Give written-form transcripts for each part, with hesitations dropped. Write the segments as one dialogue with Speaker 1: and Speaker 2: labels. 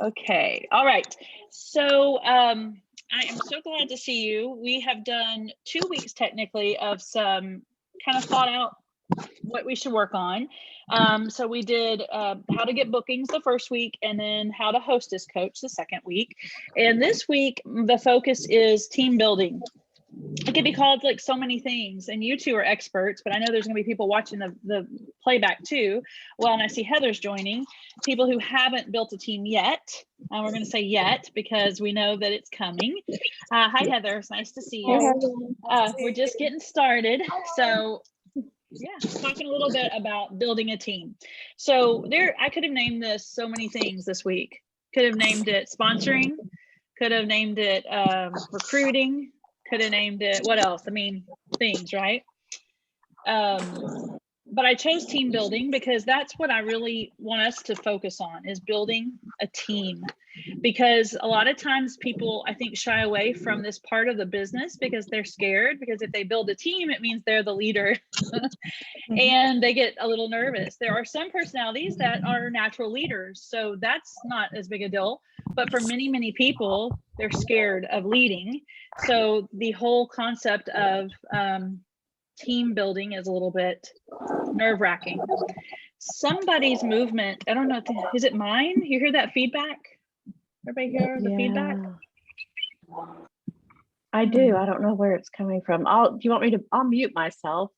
Speaker 1: Okay. All right. So I am so glad to see you. We have done 2 weeks technically of some kind of thought out what we should work on. So we did how to get bookings the first week, and then how to hostess coach the second week. And this week, the focus is team building. It can be called like so many things, and you two are experts, but I know there's going to be people watching the playback too. Well, and I see Heather's joining, people who haven't built a team yet. We're going to say yet because we know that it's coming. Hi, Heather. It's nice to see you. We're just getting started. So yeah, talking a little bit about building a team. So I could have named this so many things this week. Could have named it sponsoring, could have named it recruiting, could have named it, what else? I mean, things, right? But I chose team building because that's what I really want us to focus on, is building a team. Because a lot of times people, I think, shy away from this part of the business because they're scared, because if they build a team, it means they're the leader and they get a little nervous. There are some personalities that are natural leaders, so that's not as big a deal. But for many, many people, they're scared of leading. So the whole concept of team building is a little bit nerve-wracking. Somebody's movement, I don't know, is it mine? You hear that feedback? Everybody hear the feedback?
Speaker 2: I do. I don't know where it's coming from. Do you want me to? I'll mute myself.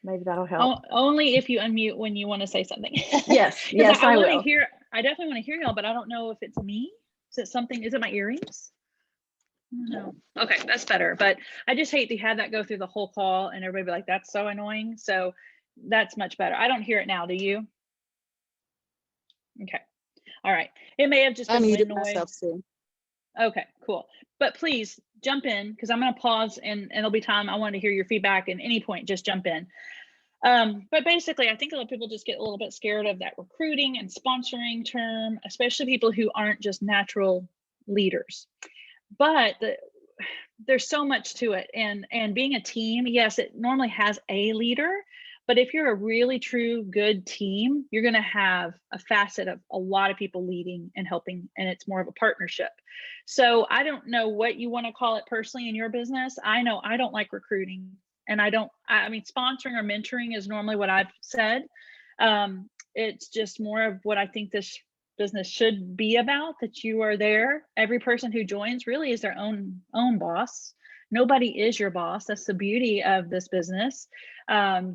Speaker 2: Maybe that'll help.
Speaker 1: Only if you unmute when you want to say something.
Speaker 2: Yes, yes, I will.
Speaker 1: I definitely want to hear y'all, but I don't know if it's me. Is it my earrings? No. Okay, that's better. But I just hate to have that go through the whole call and everybody be like, that's so annoying. So that's much better. I don't hear it now. Do you? Okay. All right. It may have just been wind noise.
Speaker 3: Too.
Speaker 1: Okay, cool. But please jump in, because I'm going to pause and there'll be time. I want to hear your feedback at any point. Just jump in. But basically, I think a lot of people just get a little bit scared of that recruiting and sponsoring term, especially people who aren't just natural leaders. But there's so much to it. And being a team, yes, it normally has a leader. But if you're a really true good team, you're going to have a facet of a lot of people leading and helping, and it's more of a partnership. So I don't know what you want to call it personally in your business. I know I don't like recruiting, and I mean, sponsoring or mentoring is normally what I've said. It's just more of what I think this business should be about, that you are there. Every person who joins really is their own boss. Nobody is your boss. That's the beauty of this business.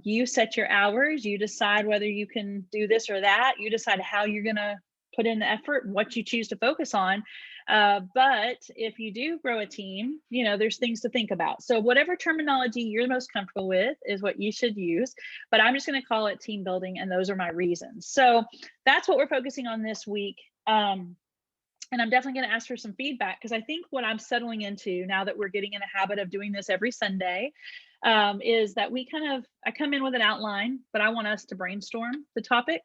Speaker 1: You set your hours, you decide whether you can do this or that, you decide how you're going to put in the effort, what you choose to focus on. But if you do grow a team, there's things to think about. So whatever terminology you're most comfortable with is what you should use, but I'm just going to call it team building, and those are my reasons. So that's what we're focusing on this week. And I'm definitely going to ask for some feedback, because I think what I'm settling into now that we're getting in a habit of doing this every Sunday is that I come in with an outline, but I want us to brainstorm the topic.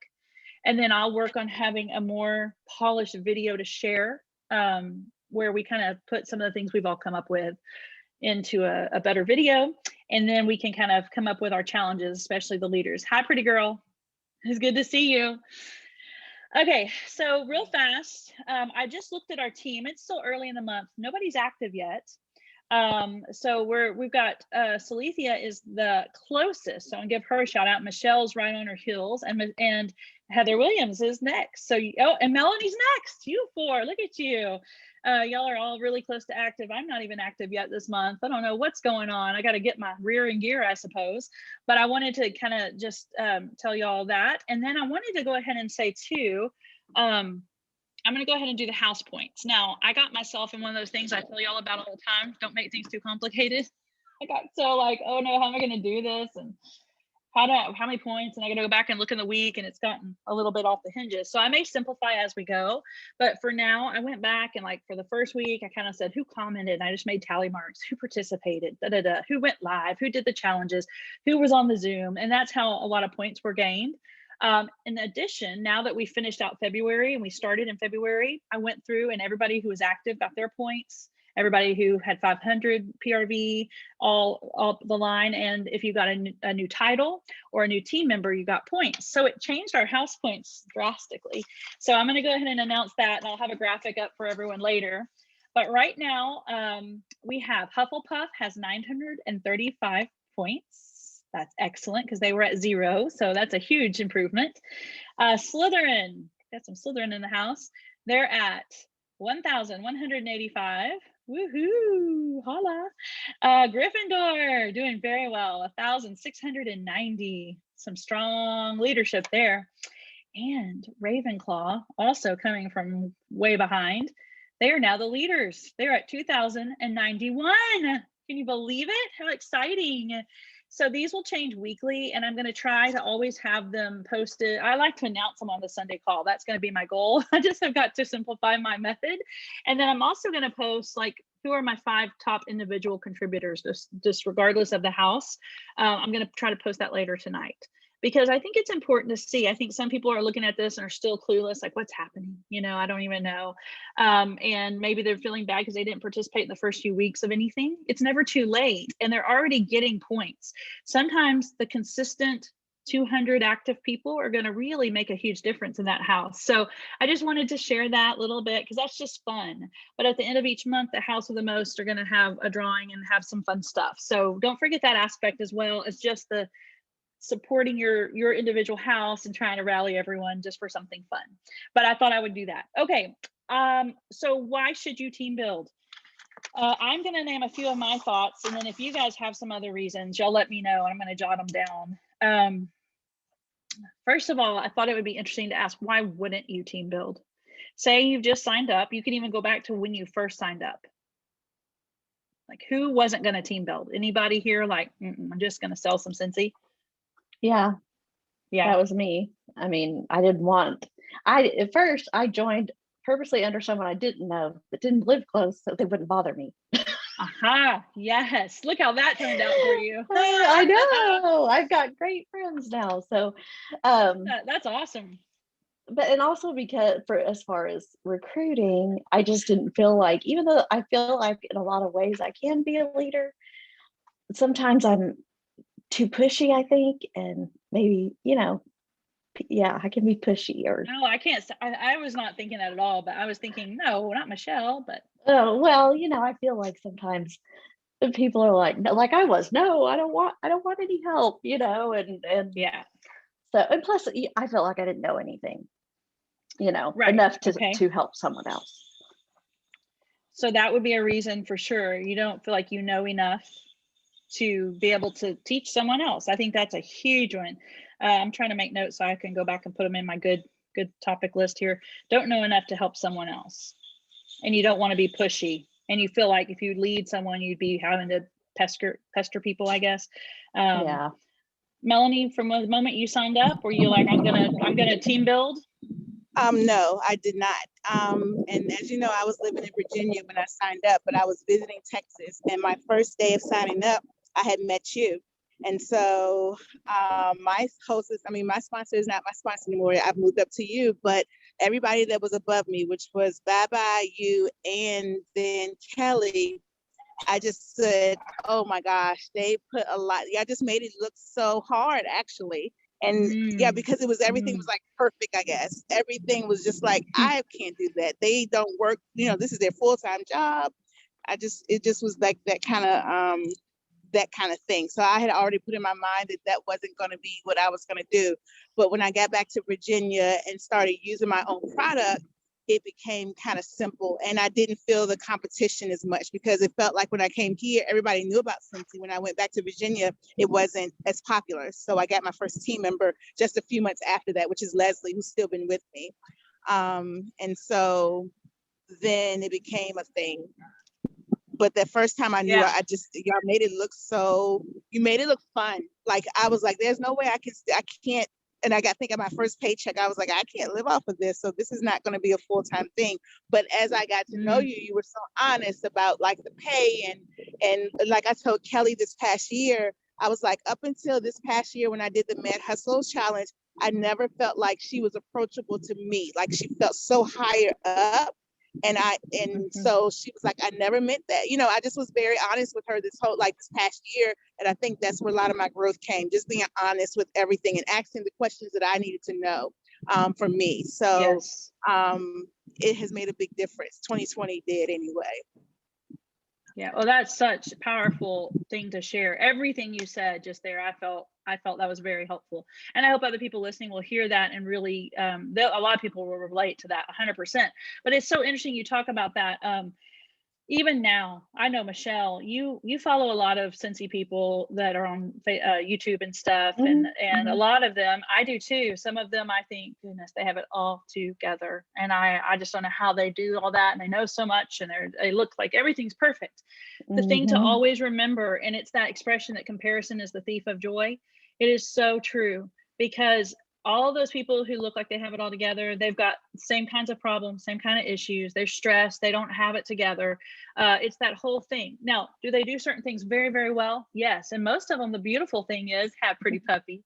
Speaker 1: And then I'll work on having a more polished video to share, where we kind of put some of the things we've all come up with into a better video. And then we can kind of come up with our challenges, especially the leaders. Hi, pretty girl. It's good to see you. Okay, so real fast, I just looked at our team. It's still early in the month. Nobody's active yet. So we've got Salethia is the closest, so I'll give her a shout out. Michelle's right on her heels, and Heather Williams is next. So and Melanie's next. You four, look at you. Y'all are all really close to active. I'm not even active yet this month. I don't know what's going on. I got to get my rear in gear, I suppose. But I wanted to kind of just tell y'all that. And then I wanted to go ahead and say too, I'm going to go ahead and do the house points. Now, I got myself in one of those things I tell y'all about all the time. Don't make things too complicated. I got so like, oh no, how am I going to do this? And how many points? And I got to go back and look in the week, and it's gotten a little bit off the hinges. So I may simplify as we go. But for now, I went back and like for the first week, I kind of said who commented, and I just made tally marks, who participated, who went live, who did the challenges, who was on the Zoom. And that's how a lot of points were gained. In addition, now that we finished out February and we started in February, I went through and everybody who was active got their points. everybody who had 500 PRV, all the line. And if you got a new title or a new team member, you got points. So it changed our house points drastically. So I'm going to go ahead and announce that, and I'll have a graphic up for everyone later. But right now, we have Hufflepuff has 935 points. That's excellent because they were at 0. So that's a huge improvement. Slytherin, got some Slytherin in the house. They're at 1,185. Woohoo! Holla. Gryffindor doing very well, 1,690. Some strong leadership there. And Ravenclaw, also coming from way behind, they are now the leaders. They're at 2,091. Can you believe it? How exciting. So these will change weekly, and I'm going to try to always have them posted. I like to announce them on the Sunday call. That's going to be my goal. I just have got to simplify my method. And then I'm also going to post like, who are my 5 top individual contributors, just regardless of the house. I'm going to try to post that later tonight, because I think it's important to see. I think some people are looking at this and are still clueless, like what's happening? You know, I don't even know. And maybe they're feeling bad because they didn't participate in the first few weeks of anything. It's never too late, and they're already getting points. Sometimes the consistent 200 active people are going to really make a huge difference in that house. So I just wanted to share that little bit because that's just fun. But at the end of each month, the house of the most are going to have a drawing and have some fun stuff. So don't forget that aspect, as well as just the supporting your individual house and trying to rally everyone just for something fun. But I thought I would do that. Okay, so why should you team build? I'm going to name a few of my thoughts, and then if you guys have some other reasons, y'all let me know, and I'm going to jot them down. First of all, I thought it would be interesting to ask, why wouldn't you team build? Say you've just signed up. You can even go back to when you first signed up. Like, who wasn't going to team build? Anybody here like, I'm just going to sell some Scentsy?
Speaker 2: Yeah,
Speaker 1: Yeah,
Speaker 2: that was me. I mean, at first I joined purposely under someone I didn't know that didn't live close, so they wouldn't bother me.
Speaker 1: Aha, yes. Look how that turned out for you.
Speaker 2: I know. I've got great friends now. So
Speaker 1: that's awesome.
Speaker 2: but and also because for as far as recruiting, I just didn't feel like, even though I feel like in a lot of ways I can be a leader, sometimes I'm too pushy, I think, and maybe, yeah, I can be pushy or
Speaker 1: No, I can't. I was not thinking that at all, but I was thinking, no, not Michelle, but.
Speaker 2: oh well, I feel like sometimes people are like, no, like I was, no, I don't want any help, and
Speaker 1: Yeah.
Speaker 2: so, and plus I felt like I didn't know anything,
Speaker 1: Right.
Speaker 2: enough
Speaker 1: Okay.
Speaker 2: to help someone else.
Speaker 1: So that would be a reason for sure. You don't feel like you know enough to be able to teach someone else. I think that's a huge one. I'm trying to make notes so I can go back and put them in my good topic list here. Don't know enough to help someone else. And you don't want to be pushy. And you feel like if you lead someone, you'd be having to pester people, I guess.
Speaker 2: Yeah.
Speaker 1: Melanie, from the moment you signed up, were you like, I'm gonna team build?
Speaker 3: No, I did not. And as you know, I was living in Virginia when I signed up, but I was visiting Texas. And my first day of signing up, I had met you. And so my sponsor is not my sponsor anymore. I've moved up to you, but everybody that was above me, which was Baba, you, and then Kelly, I just said, oh my gosh, they put a lot. I just made it look so hard, actually. And yeah, because everything was like perfect, I guess. Everything was just like, I can't do that. They don't work, this is their full-time job. It just was like that kind of thing. So I had already put in my mind that wasn't going to be what I was going to do. But when I got back to Virginia and started using my own product, it became kind of simple, and I didn't feel the competition as much because it felt like when I came here, everybody knew about Scentsy. When I went back to Virginia, it wasn't as popular. So I got my first team member just a few months after that, which is Leslie, who's still been with me. And so then it became a thing. But the first time I knew, y'all made it look you made it look fun. Like I was like, there's no way I can't. And I got thinking my first paycheck, I was like, I can't live off of this. So this is not going to be a full-time thing. But as I got to know you, you were so honest about like the pay. And like I told Kelly this past year, I was like, up until this past year when I did the Mad Hustle Challenge, I never felt like she was approachable to me. Like she felt so higher up. And so she was like, I never meant that. I just was very honest with her this past year. And I think that's where a lot of my growth came, just being honest with everything and asking the questions that I needed to know for me. So
Speaker 1: Yes.
Speaker 3: it has made a big difference. 2020 did anyway.
Speaker 1: Yeah, well, that's such a powerful thing to share. Everything you said just there, I felt that was very helpful. And I hope other people listening will hear that and really, a lot of people will relate to that 100%. But it's so interesting you talk about that. Even now, I know, Michelle, you follow a lot of Scentsy people that are on YouTube and stuff, and a lot of them, I do too. Some of them, I think, goodness, they have it all together, and I just don't know how they do all that, and they know so much, and they look like everything's perfect. The thing to always remember, and it's that expression that comparison is the thief of joy. It is so true, because all those people who look like they have it all together, they've got the same kinds of problems, same kind of issues. They're stressed. They don't have it together. It's that whole thing. Now, do they do certain things very, very well? Yes. And most of them, the beautiful thing is, have pretty puppy.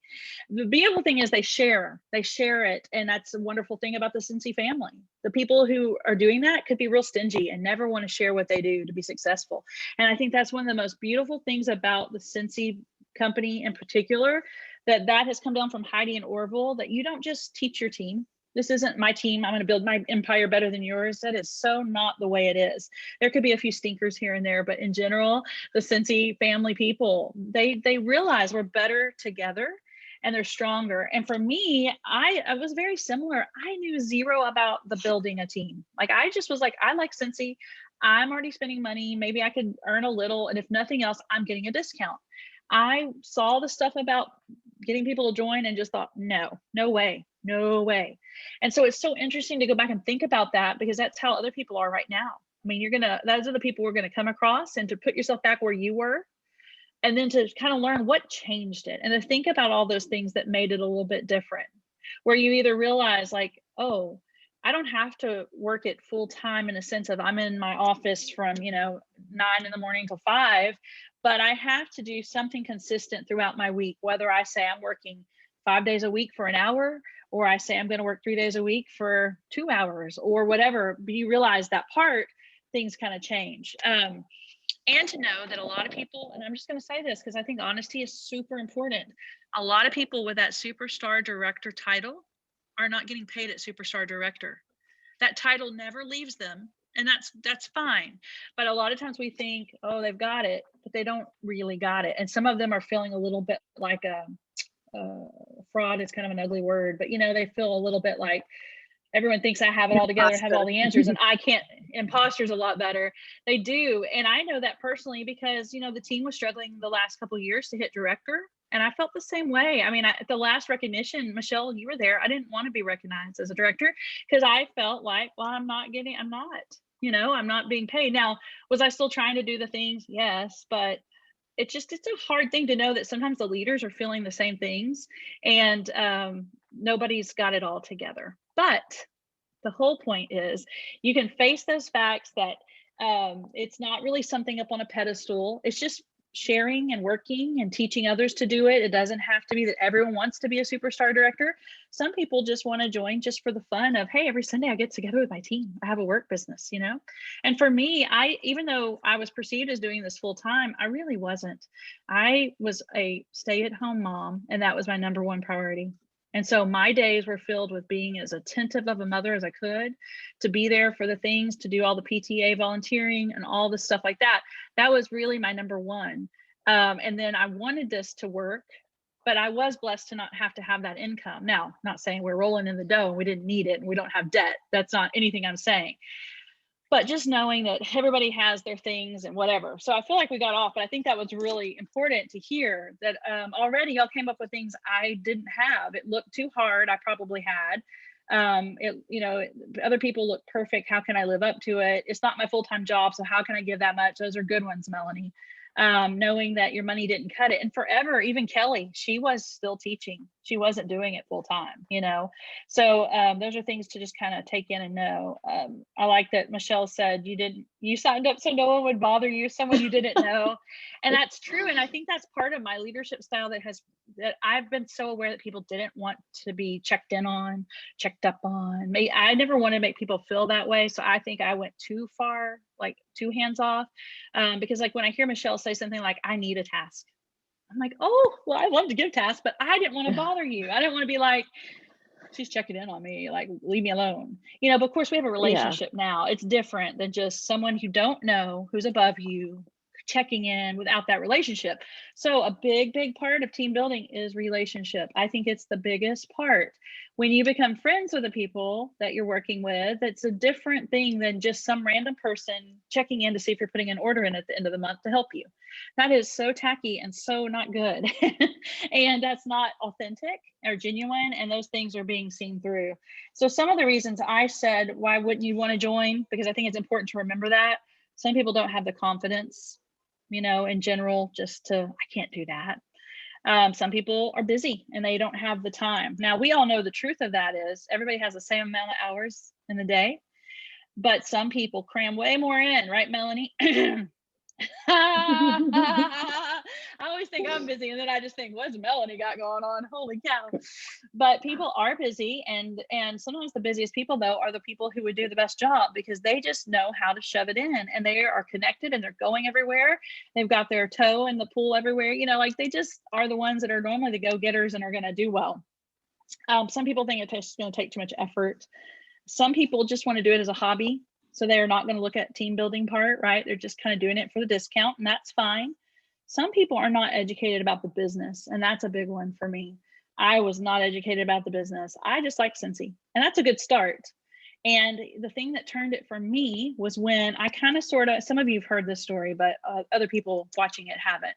Speaker 1: The beautiful thing is they share it. And that's a wonderful thing about the Scentsy family. The people who are doing that could be real stingy and never want to share what they do to be successful. And I think that's one of the most beautiful things about the Scentsy company in particular, that has come down from Heidi and Orville, that you don't just teach your team. This isn't my team, I'm going to build my empire better than yours. That is so not the way it is. There could be a few stinkers here and there, but in general, the Scentsy family people, they realize we're better together and they're stronger. And for me, I was very similar. I knew zero about the building a team. Like, I just was like, I like Scentsy. I'm already spending money. Maybe I could earn a little. And if nothing else, I'm getting a discount. I saw the stuff about getting people to join and just thought, no way. And so it's so interesting to go back and think about that, because that's how other people are right now. I mean, those are the people we're going to come across, and to put yourself back where you were, and then to kind of learn what changed it, and to think about all those things that made it a little bit different, where you either realize like, oh, I don't have to work it full time in a sense of I'm in my office from 9 in the morning till 5, but I have to do something consistent throughout my week, whether I say I'm working 5 days a week for an hour, or I say I'm going to work 3 days a week for 2 hours, or whatever. But you realize that things kind of change. And to know that a lot of people, and I'm just going to say this because I think honesty is super important. A lot of people with that superstar director title are not getting paid at superstar director. That title never leaves them, and that's fine. But a lot of times we think, oh, they've got it, but they don't really got it. And some of them are feeling a little bit like a fraud is kind of an ugly word, but they feel a little bit like everyone thinks I have it all together, have all the answers, and I can't. Imposter's a lot better. They do. And I know that personally because, the team was struggling the last couple of years to hit director. And I felt the same way. I mean, at the last recognition, Michelle, you were there. I didn't want to be recognized as a director because I felt like, well, I'm not, I'm not being paid. Now, was I still trying to do the things? Yes, but it's a hard thing to know that sometimes the leaders are feeling the same things, and nobody's got it all together. But the whole point is you can face those facts that it's not really something up on a pedestal. It's just sharing and working and teaching others to do it. It doesn't have to be that everyone wants to be a superstar director. Some people just want to join just for the fun of, hey, every Sunday I get together with my team. I have a work business, And for me, even though I was perceived as doing this full time, I really wasn't. I was a stay-at-home mom, and that was my number one priority. And so my days were filled with being as attentive of a mother as I could, to be there for the things, to do all the PTA volunteering and all the stuff like that. That was really my number one. And then I wanted this to work, but I was blessed to not have to have that income. Now, not saying we're rolling in the dough and we didn't need it and we don't have debt. That's not anything I'm saying. But just knowing that everybody has their things and whatever. So I feel like we got off, but I think that was really important to hear that already y'all came up with things I didn't have. It looked too hard. I probably had. Other people look perfect. How can I live up to it? It's not my full-time job. So how can I give that much? Those are good ones, Melanie. knowing that your money didn't cut it. And forever, even Kelly, she was still teaching. She wasn't doing it full time, you know? So those are things to just kind of take in and know. I like that Michelle said you signed up so no one would bother you, someone you didn't know. And that's true. And I think that's part of my leadership style that I've been so aware that people didn't want to be checked in on, checked up on. I never wanted to make people feel that way. So I think I went too far, like too hands off. Because like when I hear Michelle say something like, I need a task, I'm like, oh, well, I love to give tasks, but I didn't want to bother you. I didn't want to be like, she's checking in on me, like, leave me alone. You know, but of course we have a relationship now. It's different than just someone you don't know who's above you checking in without that relationship. So a big part of team building is relationship. I think it's the biggest part. When you become friends with the people that you're working with, it's a different thing than just some random person checking in to see if you're putting an order in at the end of the month to help you. That is so tacky and so not good. And that's not authentic or genuine. And those things are being seen through. So some of the reasons I said, why wouldn't you want to join? Because I think it's important to remember that some people don't have the confidence, you know, in general, I can't do that. Some people are busy and they don't have the time. Now, we all know the truth of that is everybody has the same amount of hours in the day, but some people cram way more in, right, Melanie? I always think I'm busy, and then I just think, what's Melanie got going on? Holy cow. But people are busy, and sometimes the busiest people, though, are the people who would do the best job because they just know how to shove it in, and they are connected and they're going everywhere. They've got their toe in the pool everywhere, you know, like they just are the ones that are normally the go-getters and are going to do well. Some people think it's going to take too much effort. Some people just want to do it as a hobby. So they're not going to look at team building part, right? They're just kind of doing it for the discount, and that's fine. Some people are not educated about the business, and that's a big one for me. I was not educated about the business. I just like Scentsy, and that's a good start. And the thing that turned it for me was when I kind of some of you have heard this story, but other people watching it haven't.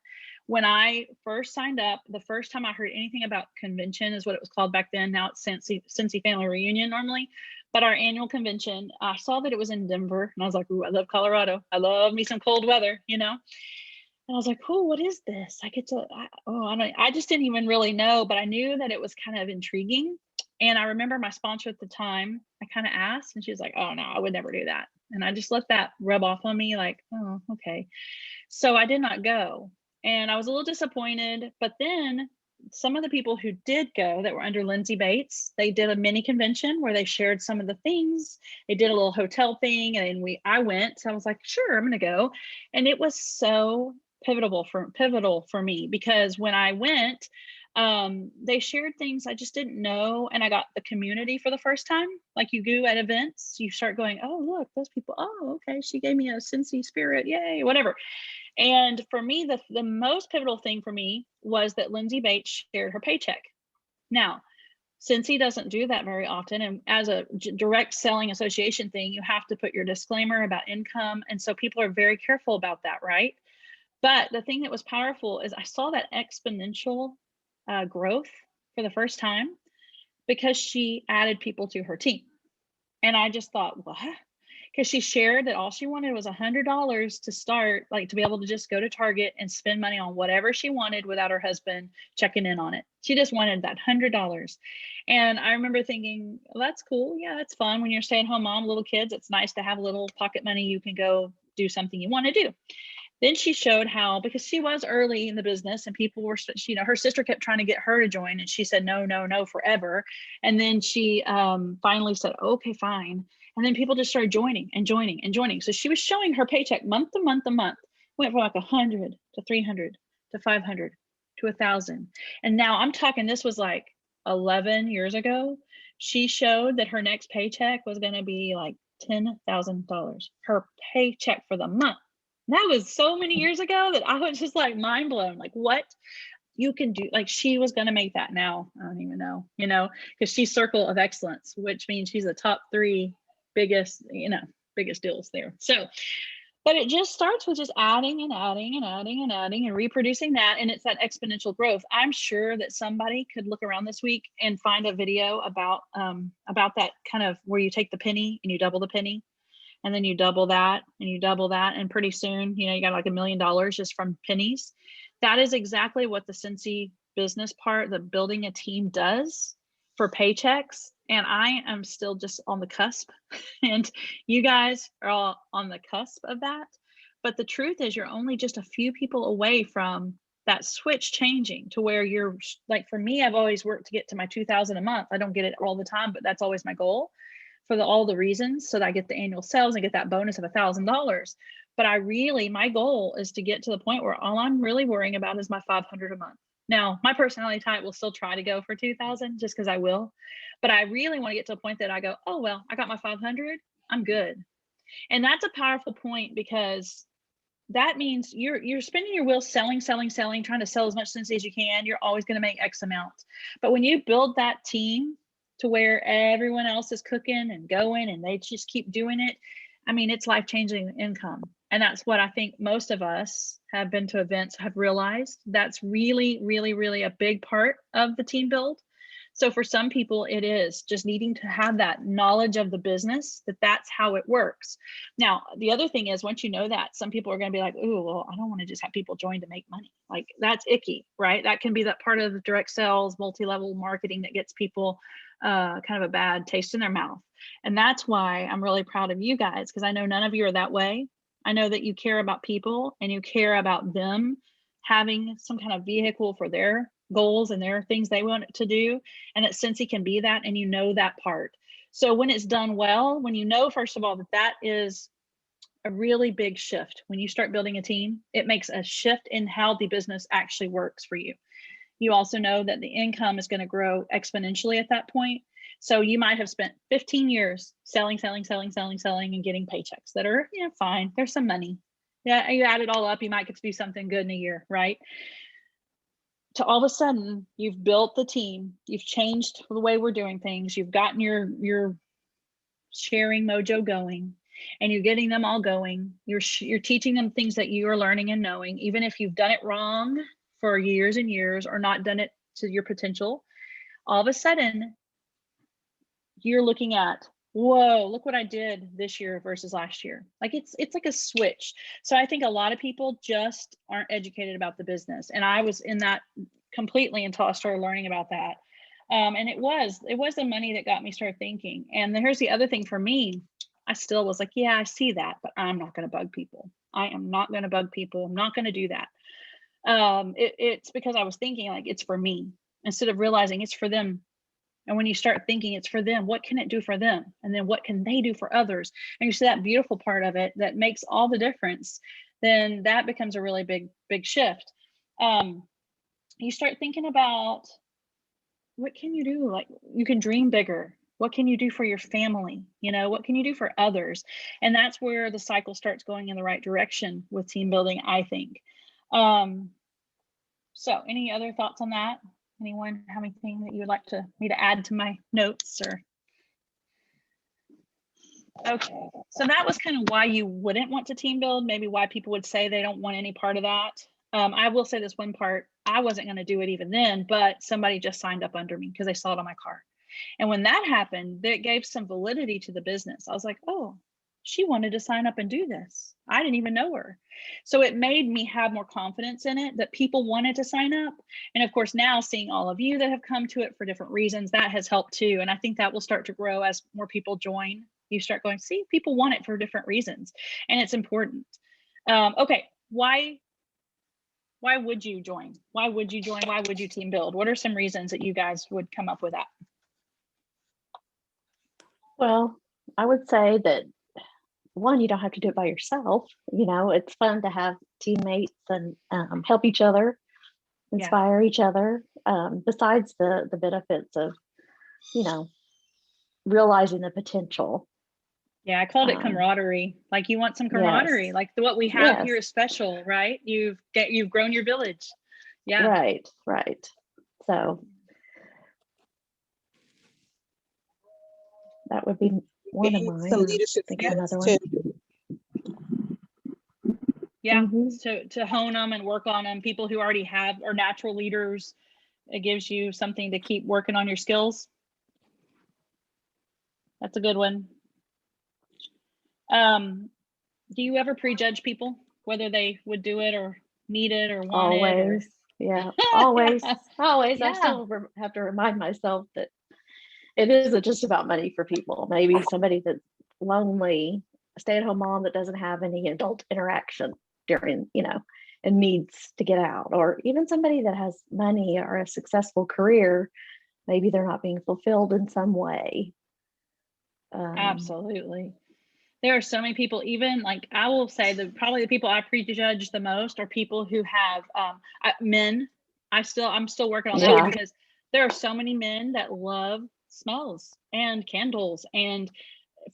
Speaker 1: When I first signed up, the first time I heard anything about convention is what it was called back then. Now it's Scentsy Family Reunion normally. But our annual convention, I saw that it was in Denver, and I was like, ooh, I love Colorado. I love me some cold weather, you know? And I was like, oh, what is this? I just didn't even really know, but I knew that it was kind of intriguing. And I remember my sponsor at the time, I kind of asked, and she was like, oh, no, I would never do that. And I just let that rub off on me like, oh, okay. So I did not go. And I was a little disappointed, but then some of the people who did go that were under Lindsay Bates, they did a mini convention where they shared some of the things. They did a little hotel thing, and I went. So I was like, sure, I'm going to go. And it was so pivotal for me because when I went, they shared things I just didn't know, and I got the community for the first time. Like you do at events, you start going, oh, look, those people. Oh, okay, she gave me a Scentsy spirit, yay, whatever. And for me, the most pivotal thing for me was that Lindsay Bates shared her paycheck. Now, Scentsy doesn't do that very often, and as a direct selling association thing, you have to put your disclaimer about income, and so people are very careful about that, right? But the thing that was powerful is I saw that exponential growth for the first time because she added people to her team. And I just thought, what? Because she shared that all she wanted was $100 to start, like to be able to just go to Target and spend money on whatever she wanted without her husband checking in on it. She just wanted that $100. And I remember thinking, well, that's cool. Yeah, that's fun. When you're a stay-at-home mom, little kids, it's nice to have a little pocket money. You can go do something you want to do. Then she showed how, because she was early in the business and people were, you know, her sister kept trying to get her to join, and she said, no, forever. And then she finally said, okay, fine. And then people just started joining and joining and joining. So she was showing her paycheck month to month to month, went from like 100 to 300 to 500 to 1,000. And now I'm talking, this was like 11 years ago. She showed that her next paycheck was going to be like $10,000, her paycheck for the month. That was so many years ago that I was just like mind blown. Like, what you can do? Like, she was going to make that now. I don't even know, you know, because she's circle of excellence, which means she's the top 3 biggest deals there. So, but it just starts with just adding and adding and adding and adding and reproducing that. And it's that exponential growth. I'm sure that somebody could look around this week and find a video about that kind of where you take the penny and you double the penny. and then you double that and you double that, and pretty soon, you know, you got like $1 million just from pennies. That is exactly what the Scentsy business part, the building a team, does for paychecks. And I am still just on the cusp, and you guys are all on the cusp of that. But the truth is, you're only just a few people away from that switch changing to where you're like, for me, I've always worked to get to my 2,000 a month. I don't get it all the time, but that's always my goal for all the reasons, so that I get the annual sales and get that bonus of $1,000. But my goal is to get to the point where all I'm really worrying about is my 500 a month. Now, my personality type will still try to go for 2,000 just because I will, but I really want to get to a point that I go, oh, well, I got my 500, I'm good. And that's a powerful point, because that means you're spinning your wheels, selling, trying to sell as much Scentsy as you can. You're always going to make X amount. But when you build that team to where everyone else is cooking and going and they just keep doing it, I mean, it's life-changing income. And that's what I think most of us have been to events have realized. That's really, really, really a big part of the team build. So for some people, it is just needing to have that knowledge of the business, that's how it works. Now, the other thing is, once you know that, some people are going to be like, oh, well, I don't want to just have people join to make money. Like, that's icky, right? That can be that part of the direct sales, multi-level marketing that gets people kind of a bad taste in their mouth. And that's why I'm really proud of you guys, because I know none of you are that way. I know that you care about people and you care about them having some kind of vehicle for their goals and their things they want to do, and that Scentsy can be that, and you know that part. So when it's done well, when you know, first of all, that is a really big shift. When you start building a team, it makes a shift in how the business actually works for you. You also know that the income is going to grow exponentially at that point. So you might have spent 15 years selling and getting paychecks that are, you know, fine. There's some money. Yeah, you add it all up, you might get to do something good in a year, right? To all of a sudden, you've built the team, you've changed the way we're doing things, you've gotten your sharing mojo going, and you're getting them all going. You're teaching them things that you are learning and knowing, even if you've done it wrong for years and years or not done it to your potential. All of a sudden, you're looking at, whoa, look what I did this year versus last year. Like it's like a switch. So I think a lot of people just aren't educated about the business. And I was in that completely until I started learning about that. And it was the money that got me started thinking. And then here's the other thing for me. I still was like, yeah, I see that, but I'm not going to bug people. I am not going to bug people. I'm not going to do that. It's because I was thinking like, it's for me, instead of realizing it's for them. And when you start thinking it's for them, what can it do for them? And then what can they do for others? And you see that beautiful part of it that makes all the difference, then that becomes a really big shift. You start thinking about, what can you do? Like, you can dream bigger. What can you do for your family? You know, what can you do for others? And that's where the cycle starts going in the right direction with team building, I think. So any other thoughts on that? Anyone have anything that you would like me to add to my notes? Or okay, so that was kind of why you wouldn't want to team build, maybe why people would say they don't want any part of that. I will say this one part, I wasn't going to do it even then, but somebody just signed up under me because they saw it on my car. And when that happened, that gave some validity to the business. I was like, oh, she wanted to sign up and do this. I didn't even know her. So it made me have more confidence in it, that people wanted to sign up. And of course, now seeing all of you that have come to it for different reasons, that has helped too. And I think that will start to grow as more people join. You start going, see, people want it for different reasons. And it's important. Okay, why would you join? Why would you join? Why would you team build? What are some reasons that you guys would come up with that?
Speaker 2: Well, I would say that, one, you don't have to do it by yourself. You know, it's fun to have teammates and help each other, inspire each other. Besides the benefits of, you know, realizing the potential.
Speaker 1: Yeah, I called it camaraderie. Like, you want some camaraderie.
Speaker 2: Yes.
Speaker 1: Like what we have here is special, right? You've grown your village. Yeah.
Speaker 2: Right. So that would be one of mine.
Speaker 3: Some leadership skills too.
Speaker 1: Yeah, to hone them and work on them. People who already are natural leaders, it gives you something to keep working on your skills. That's a good one. Do you ever prejudge people, whether they would do it or need it or want it? Or...
Speaker 2: Always. Yeah. Always.
Speaker 1: Yeah.
Speaker 2: Always. I
Speaker 1: Yeah.
Speaker 2: still have to remind myself that it isn't just about money for people. Maybe somebody that's lonely, a stay-at-home mom that doesn't have any adult interaction during, and needs to get out, or even somebody that has money or a successful career, maybe they're not being fulfilled in some way.
Speaker 1: Absolutely. There are so many people, even like I will say probably the people I prejudge the most are people who have men. I'm still working on that because there are so many men that love smells and candles and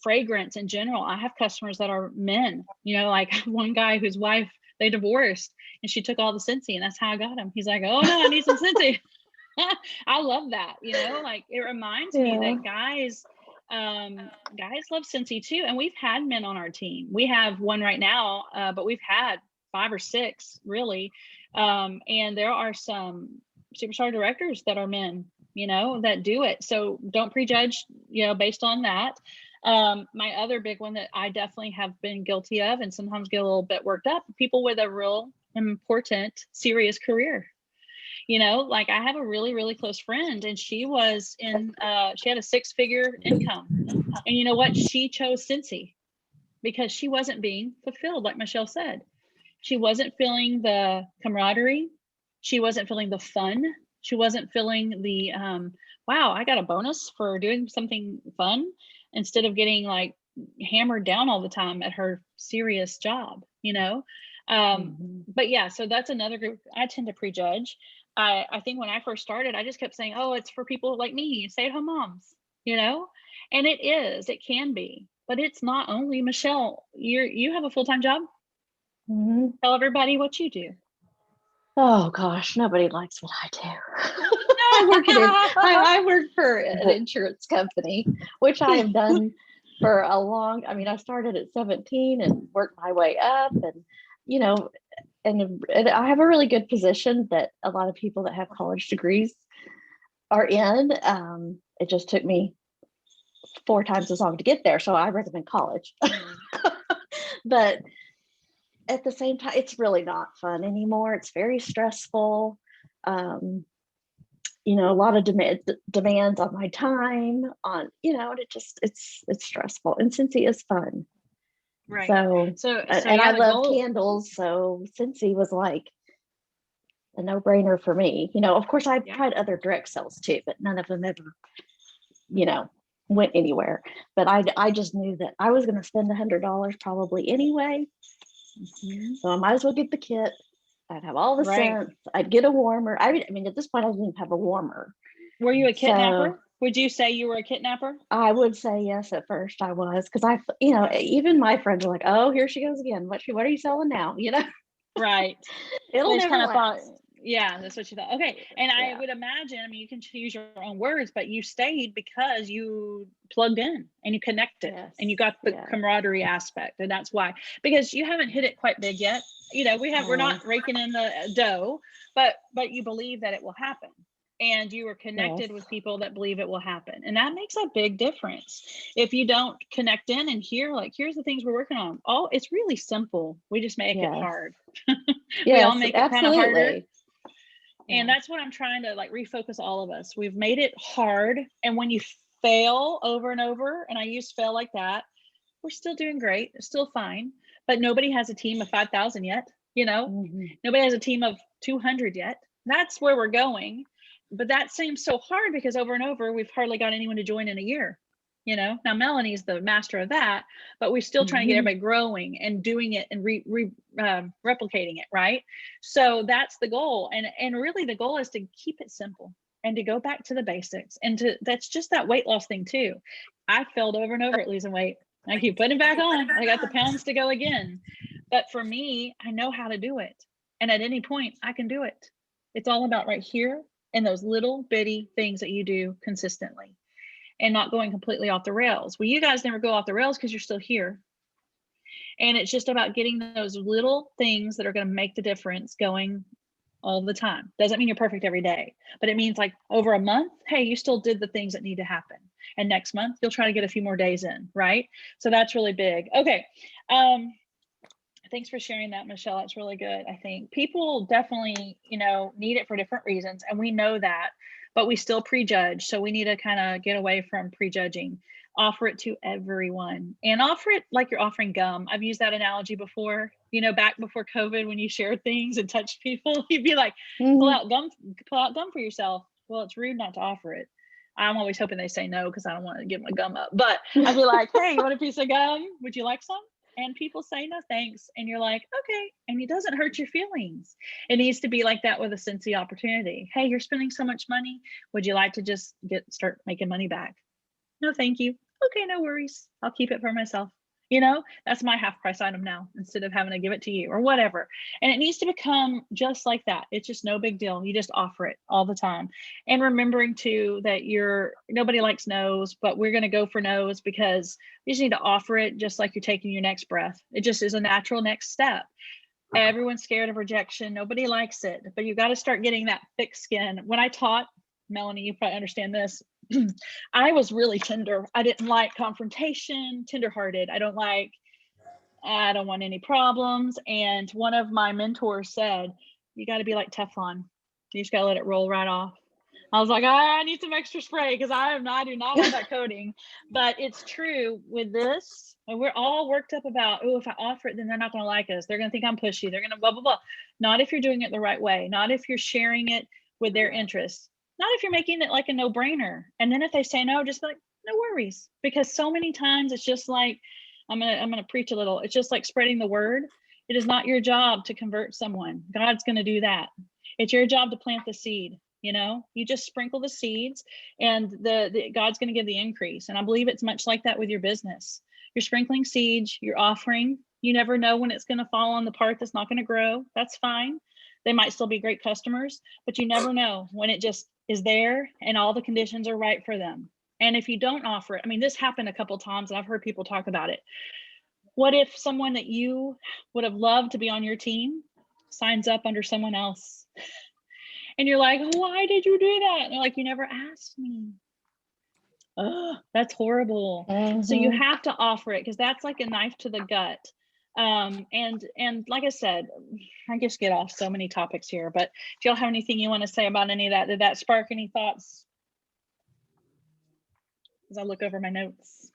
Speaker 1: fragrance in general. I have customers that are men, like one guy whose wife, they divorced and she took all the Scentsy, and that's how I got him. He's like, oh no, I need some Scentsy. I love that, like it reminds me that guys love Scentsy too. And we've had men on our team. We have one right now, but we've had 5 or 6 really. And there are some superstar directors that are men, that do it. So don't prejudge, based on that. My other big one that I definitely have been guilty of and sometimes get a little bit worked up, people with a real important, serious career. Like I have a really, really close friend, and she was she had a 6-figure income. And you know what? She chose Scentsy because she wasn't being fulfilled. Like Michelle said, she wasn't feeling the camaraderie. She wasn't feeling the fun. She wasn't feeling the, wow, I got a bonus for doing something fun instead of getting like hammered down all the time at her serious job, But yeah, so that's another group I tend to prejudge. I think when I first started, I just kept saying, oh, it's for people like me, stay-at-home moms, and it can be, but it's not only. Michelle, you have a full-time job. Tell everybody what you do.
Speaker 2: Oh gosh, nobody likes what I do. I work for an insurance company, which I have done for I started at 17 and worked my way up, and and I have a really good position that a lot of people that have college degrees are in. It just took me 4 times as long to get there, so I recommend college. But at the same time, it's really not fun anymore. It's very stressful. A lot of demands on my time, and it's stressful. And Scentsy is fun.
Speaker 1: Right.
Speaker 2: So I love candles. So Scentsy was like a no-brainer for me. Of course I've tried other direct sales too, but none of them ever, went anywhere. But I just knew that I was going to spend $100 probably anyway. So I might as well get the kit. I'd have all the scents. I'd get a warmer. I mean, at this point, I didn't even have a warmer.
Speaker 1: Were you a kidnapper? Would you say you were a kidnapper?
Speaker 2: I would say yes. At first I was, because even my friends are like, oh, here she goes again. What are you selling now?
Speaker 1: Right.
Speaker 2: It'll never
Speaker 1: kind of
Speaker 2: last.
Speaker 1: thought, yeah, that's what you thought. Okay. And I would imagine, you can choose your own words, but you stayed because you plugged in and you connected and you got the camaraderie aspect. And that's why, because you haven't hit it quite big yet. We're not raking in the dough, but you believe that it will happen. And you are connected with people that believe it will happen. And that makes a big difference. If you don't connect in and hear, like, here's the things we're working on. Oh, it's really simple. We just make it hard. We all make it kind of harder. And that's what I'm trying to refocus all of us. We've made it hard. And when you fail over and over, and I use fail like that, we're still doing great. It's still fine. But nobody has a team of 5,000 yet. Nobody has a team of 200 yet. That's where we're going. But that seems so hard because over and over, we've hardly got anyone to join in a year. Now Melanie's the master of that, but we're still trying to get everybody growing and doing it and replicating it. Right. So that's the goal. And really the goal is to keep it simple and to go back to the basics. And that's just that weight loss thing too. I failed over and over at losing weight. I keep putting it back on. I got the pounds to go again. But for me, I know how to do it. And at any point I can do it. It's all about right here and those little bitty things that you do consistently and not going completely off the rails. Well, you guys never go off the rails because you're still here. And it's just about getting those little things that are going to make the difference going all the time. Doesn't mean you're perfect every day, but it means like over a month, hey, you still did the things that need to happen. And next month, you'll try to get a few more days in, right? So that's really big. Okay. Thanks for sharing that, Michelle. That's really good. I think people definitely, need it for different reasons. And we know that, but we still prejudge. So we need to kind of get away from prejudging. Offer it to everyone and offer it like you're offering gum. I've used that analogy before, back before COVID, when you shared things and touched people, you'd be like, pull out gum for yourself. Well, it's rude not to offer it. I'm always hoping they say no, because I don't want to give my gum up, but I'd be like, hey, you want a piece of gum? Would you like some? And people say no thanks, and you're like, okay, and it doesn't hurt your feelings. It needs to be like that with a Scentsy opportunity. Hey, you're spending so much money, would you like to just start making money back? No, thank you. Okay, no worries, I'll keep it for myself. That's my half price item now, instead of having to give it to you or whatever. And it needs to become just like that. It's just no big deal. You just offer it all the time. And remembering too that nobody likes no's, but we're going to go for no's, because you just need to offer it just like you're taking your next breath. It just is a natural next step. Everyone's scared of rejection. Nobody likes it, but you got to start getting that thick skin. When I taught, Melanie, you probably understand this, I was really tender. I didn't like confrontation, tenderhearted. I don't want any problems. And one of my mentors said, you got to be like Teflon. You just got to let it roll right off. I was like, I need some extra spray, because I do not have that coating. But it's true with this. And we're all worked up about, oh, if I offer it, then they're not going to like us. They're going to think I'm pushy. They're going to blah, blah, blah. Not if you're doing it the right way. Not if you're sharing it with their interests. Not if you're making it like a no-brainer. And then if they say no, just be like, no worries. Because so many times it's just like, I'm gonna preach a little. It's just like spreading the word. It is not your job to convert someone. God's gonna do that. It's your job to plant the seed. You just sprinkle the seeds, and the God's gonna give the increase. And I believe it's much like that with your business. You're sprinkling seeds, you're offering. You never know when it's gonna fall on the part that's not gonna grow. That's fine. They might still be great customers, but you never know when it just is there and all the conditions are right for them. And if you don't offer it, this happened a couple of times and I've heard people talk about it. What if someone that you would have loved to be on your team signs up under someone else? And you're like, why did you do that? And they're like, you never asked me. Oh, that's horrible. So you have to offer it, because that's like a knife to the gut. And like I said, I just get off so many topics here, but if y'all have anything you want to say about any of that, did that spark any thoughts? As I look over my notes.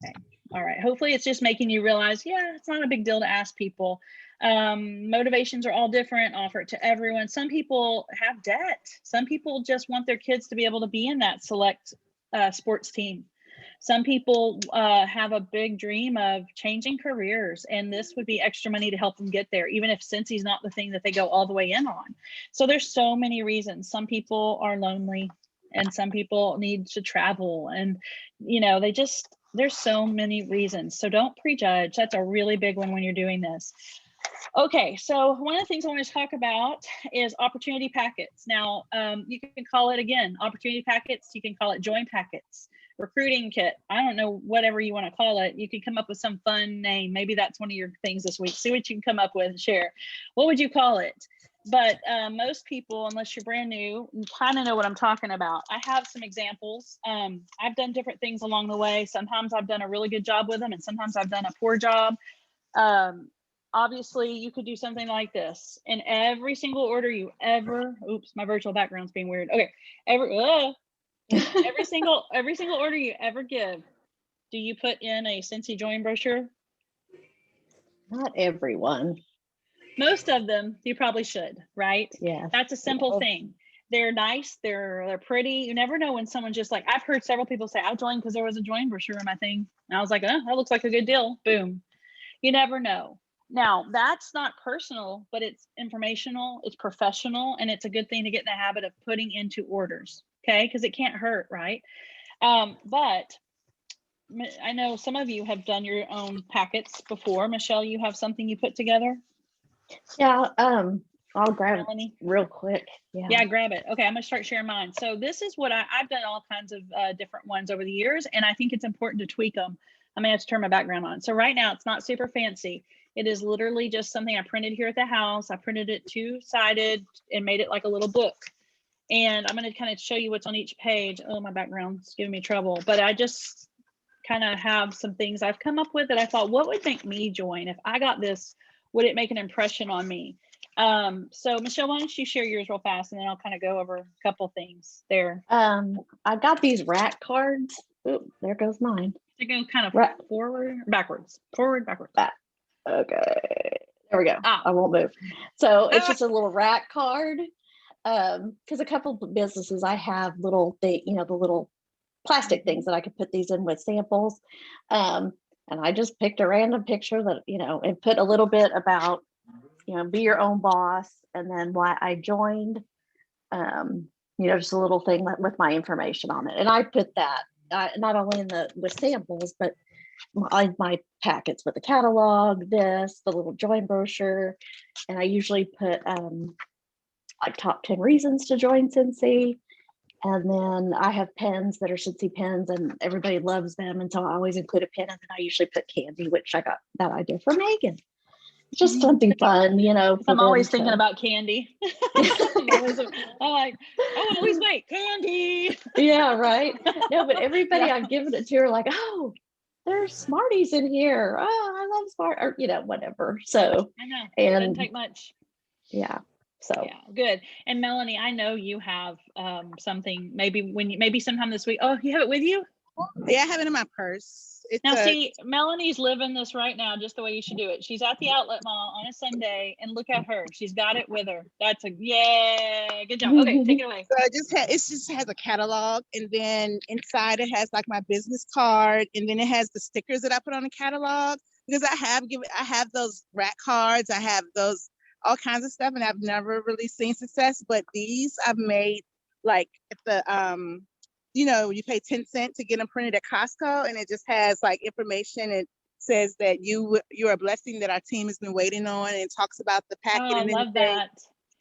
Speaker 1: Okay. All right. Hopefully it's just making you realize, yeah, it's not a big deal to ask people. Motivations are all different. Offer it to everyone. Some people have debt. Some people just want their kids to be able to be in that select sports team. Some people have a big dream of changing careers, and this would be extra money to help them get there, even if Scentsy's not the thing that they go all the way in on. So there's so many reasons. Some people are lonely, and some people need to travel, and there's so many reasons. So don't prejudge. That's a really big one when you're doing this. Okay, so one of the things I want to talk about is opportunity packets. Now, you can call it, again, opportunity packets. You can call it join packets, recruiting kit. I don't know, whatever you want to call it. You can come up with some fun name. Maybe that's one of your things this week. See what you can come up with and share. What would you call it? But most people, unless you're brand new, kind of know what I'm talking about. I have some examples. I've done different things along the way. Sometimes I've done a really good job with them, and sometimes I've done a poor job. Obviously, you could do something like this. In every single order you ever, oops, my virtual background's being weird. Okay, every single order you ever give, do you put in a Scentsy join brochure?
Speaker 2: Not everyone.
Speaker 1: Most of them, you probably should, right?
Speaker 2: Yeah.
Speaker 1: That's a simple thing. They're nice. They're pretty. You never know when someone's just like, I've heard several people say, I joined because there was a join brochure in my thing. And I was like, that looks like a good deal. Boom. You never know. Now, that's not personal, but it's informational, it's professional, and it's a good thing to get in the habit of putting into orders, okay? Because it can't hurt, right? But I know some of you have done your own packets before. Michelle, you have something you put together?
Speaker 2: Yeah, I'll grab it real quick.
Speaker 1: Yeah, grab it. Okay, I'm gonna start sharing mine. So this is what I've done all kinds of different ones over the years, and I think it's important to tweak them. I'm gonna have to turn my background on. So right now it's not super fancy. It is literally just something I printed here at the house. I printed it 2-sided and made it like a little book. And I'm going to kind of show you what's on each page. Oh, my background's giving me trouble. But I just kind of have some things I've come up with that I thought, what would make me join? If I got this, would it make an impression on me? So Michelle, why don't you share yours real fast, and then I'll kind of go over a couple things there.
Speaker 2: I got these rack cards. Oop, there goes mine.
Speaker 1: To go kind of forward, backwards, forward, backwards.
Speaker 2: Back. Okay, there we go.
Speaker 1: Ah.
Speaker 2: I won't move. So it's just a little rack card. Because a couple of businesses I have little the little plastic things that I could put these in with samples. And I just picked a random picture that, and put a little bit about, be your own boss, and then why I joined, just a little thing with my information on it. And I put that not only with samples, but my packets with the catalog, the little join brochure, and I usually put like top 10 reasons to join Scentsy. And then I have pens that are Scentsy pens, and everybody loves them. And so I always include a pen, and then I usually put candy, which I got that idea from Megan. It's just something fun,
Speaker 1: I'm always thinking about candy. I always make candy.
Speaker 2: Yeah, right. No, but everybody I've given it to are like, oh, there's Smarties in here. Oh, I love Smart, or whatever. So
Speaker 1: I know.
Speaker 2: And
Speaker 1: it doesn't take much.
Speaker 2: Yeah. So
Speaker 1: yeah, good. And Melanie, I know you have something maybe sometime this week. Oh, you have it with you?
Speaker 3: Yeah, I have it in my purse.
Speaker 1: See, Melanie's living this right now, just the way you should do it. She's at the outlet mall on a Sunday, and look at her. She's got it with her. That's yeah, good job. Okay, take it away.
Speaker 3: So it just has a catalog, and then inside it has like my business card, and then it has the stickers that I put on the catalog, because I have those rack cards, I have those all kinds of stuff, and I've never really seen success. But these I've made like at the you pay 10 cents to get them printed at Costco, and it just has like information. It says that you're a blessing that our team has been waiting on, and it talks about the packet.
Speaker 1: Oh,
Speaker 3: and
Speaker 1: I love that.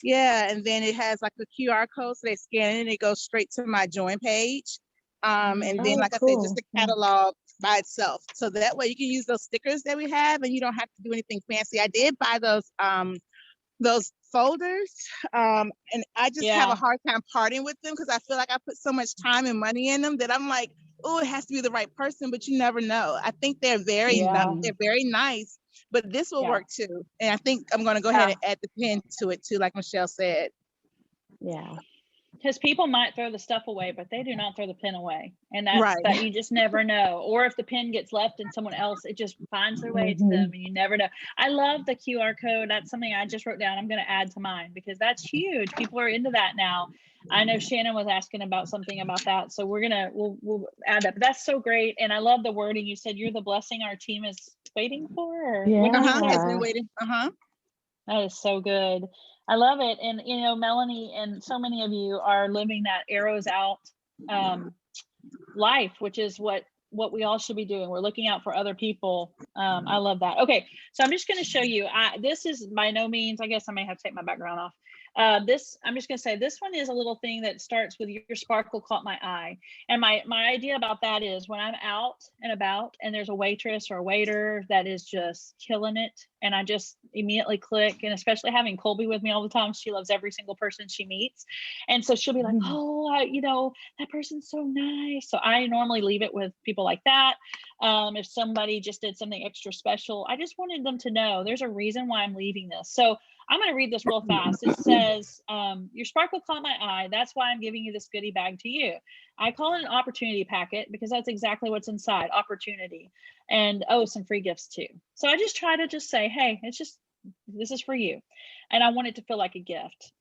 Speaker 3: Yeah, and then it has like the QR code, so they scan it and it goes straight to my join page. And then, like
Speaker 2: cool.
Speaker 3: I said, just a catalog by itself. So that way you can use those stickers that we have, and you don't have to do anything fancy. I did buy those folders, and I just have a hard time parting with them, because I feel like I put so much time and money in them that I'm like, oh, it has to be the right person, but you never know. I think they're very nice, but this will work too. And I think I'm going to go ahead and add the pen to it too, like Michelle said.
Speaker 2: Yeah.
Speaker 1: Because people might throw the stuff away, but they do not throw the pen away. And that's that you just never know. Or if the pen gets left in someone else, it just finds their way to them, and you never know. I love the QR code. That's something I just wrote down. I'm going to add to mine, because that's huge. People are into that now. I know Shannon was asking about something about that. So we'll add that. But that's so great. And I love the wording. You said you're the blessing our team is waiting for. Or
Speaker 3: has been waiting.
Speaker 1: That is so good. I love it. And, Melanie and so many of you are living that arrows out life, which is what we all should be doing. We're looking out for other people. I love that. Okay. So I'm just going to show you, this is by no means, I guess I may have to take my background off. I'm just going to say this one is a little thing that starts with your sparkle caught my eye. And my idea about that is when I'm out and about and there's a waitress or a waiter that is just killing it, and I just immediately click, and especially having Colby with me all the time, she loves every single person she meets. And so she'll be like, oh, that person's so nice. So I normally leave it with people like that. If somebody just did something extra special, I just wanted them to know there's a reason why I'm leaving this. So I'm going to read this real fast. It says, your sparkle caught my eye. That's why I'm giving you this goodie bag to you. I call it an opportunity packet because that's exactly what's inside, opportunity. And some free gifts too. So I just try to just say, hey, this is for you. And I want it to feel like a gift.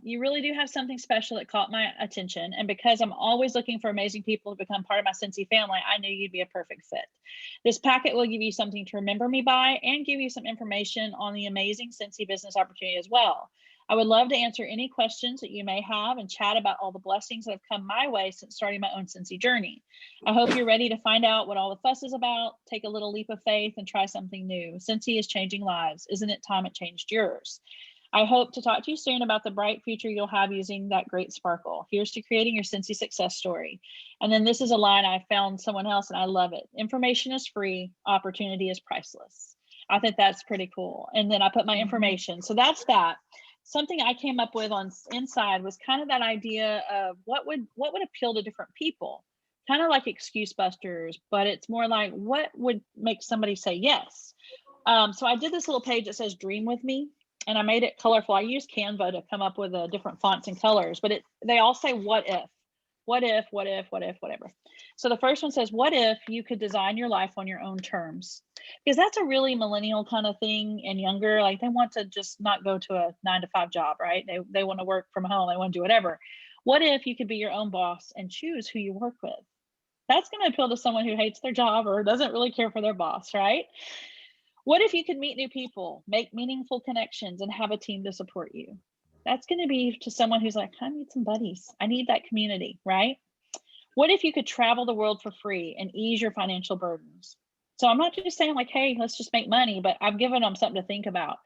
Speaker 1: You really do have something special that caught my attention. And because I'm always looking for amazing people to become part of my Scentsy family, I knew you'd be a perfect fit. This packet will give you something to remember me by and give you some information on the amazing Scentsy business opportunity as well. I would love to answer any questions that you may have and chat about all the blessings that have come my way since starting my own Scentsy journey. I hope you're ready to find out what all the fuss is about, take a little leap of faith, and try something new. Scentsy is changing lives. Isn't it time it changed yours? I hope to talk to you soon about the bright future you'll have using that great sparkle. Here's to creating your Scentsy success story. And then this is a line I found someone else, and I love it. Information is free. Opportunity is priceless. I think that's pretty cool. And then I put my information. So that's that. Something I came up with on inside was kind of that idea of what would appeal to different people, kind of like excuse busters, but it's more like what would make somebody say yes. So I did this little page that says dream with me, and I made it colorful. I used Canva to come up with different fonts and colors, but they all say what if, whatever. So the first one says, what if you could design your life on your own terms? Because that's a really millennial kind of thing, and younger, like they want to just not go to a 9-to-5 job, right? They want to work from home. They want to do whatever. What if you could be your own boss and choose who you work with? That's going to appeal to someone who hates their job or doesn't really care for their boss, right? What if you could meet new people, make meaningful connections, and have a team to support you? That's going to be to someone who's like, I need some buddies. I need that community, right? What if you could travel the world for free and ease your financial burdens? So I'm not just saying like, hey, let's just make money, but I've given them something to think about.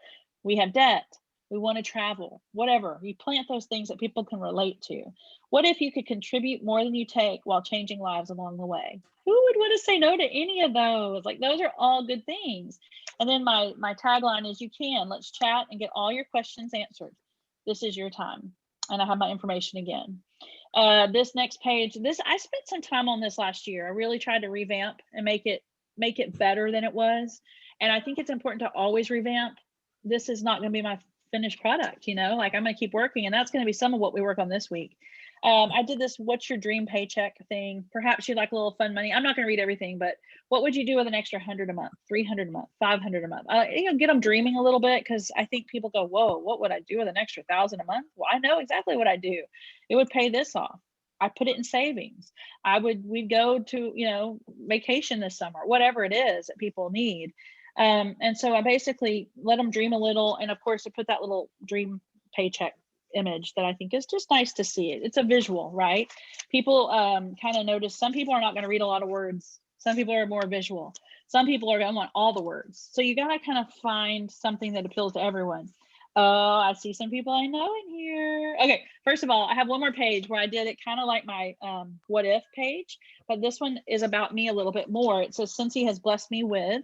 Speaker 1: We have debt. We want to travel, whatever. You plant those things that people can relate to. What if you could contribute more than you take while changing lives along the way? Who would want to say no to any of those? Like, those are all good things. And then my tagline is, you can. Let's chat and get all your questions answered. This is your time. And I have my information again. This next page, I spent some time on this last year. I really tried to revamp and make it better than it was. And I think it's important to always revamp. This is not going to be my finished product, like I'm going to keep working, and that's going to be some of what we work on this week. I did this what's your dream paycheck thing. Perhaps you like a little fun money. I'm not going to read everything, but what would you do with an extra 100 a month, 300 a month, 500 a month? Get them dreaming a little bit, because I think people go, whoa, what would I do with an extra 1,000 a month? Well, I know exactly what I do. It would pay this off. I put it in savings. We'd go to, vacation this summer, whatever it is that people need. And so I basically let them dream a little. And of course, I put that little dream paycheck image that I think is just nice to see. It's a visual, right? People kind of notice some people are not going to read a lot of words. Some people are more visual. Some people are going to want all the words. So you got to kind of find something that appeals to everyone. Oh, I see some people I know in here. Okay, first of all, I have one more page where I did it kind of like my what if page, but this one is about me a little bit more. It says, Scentsy has blessed me with.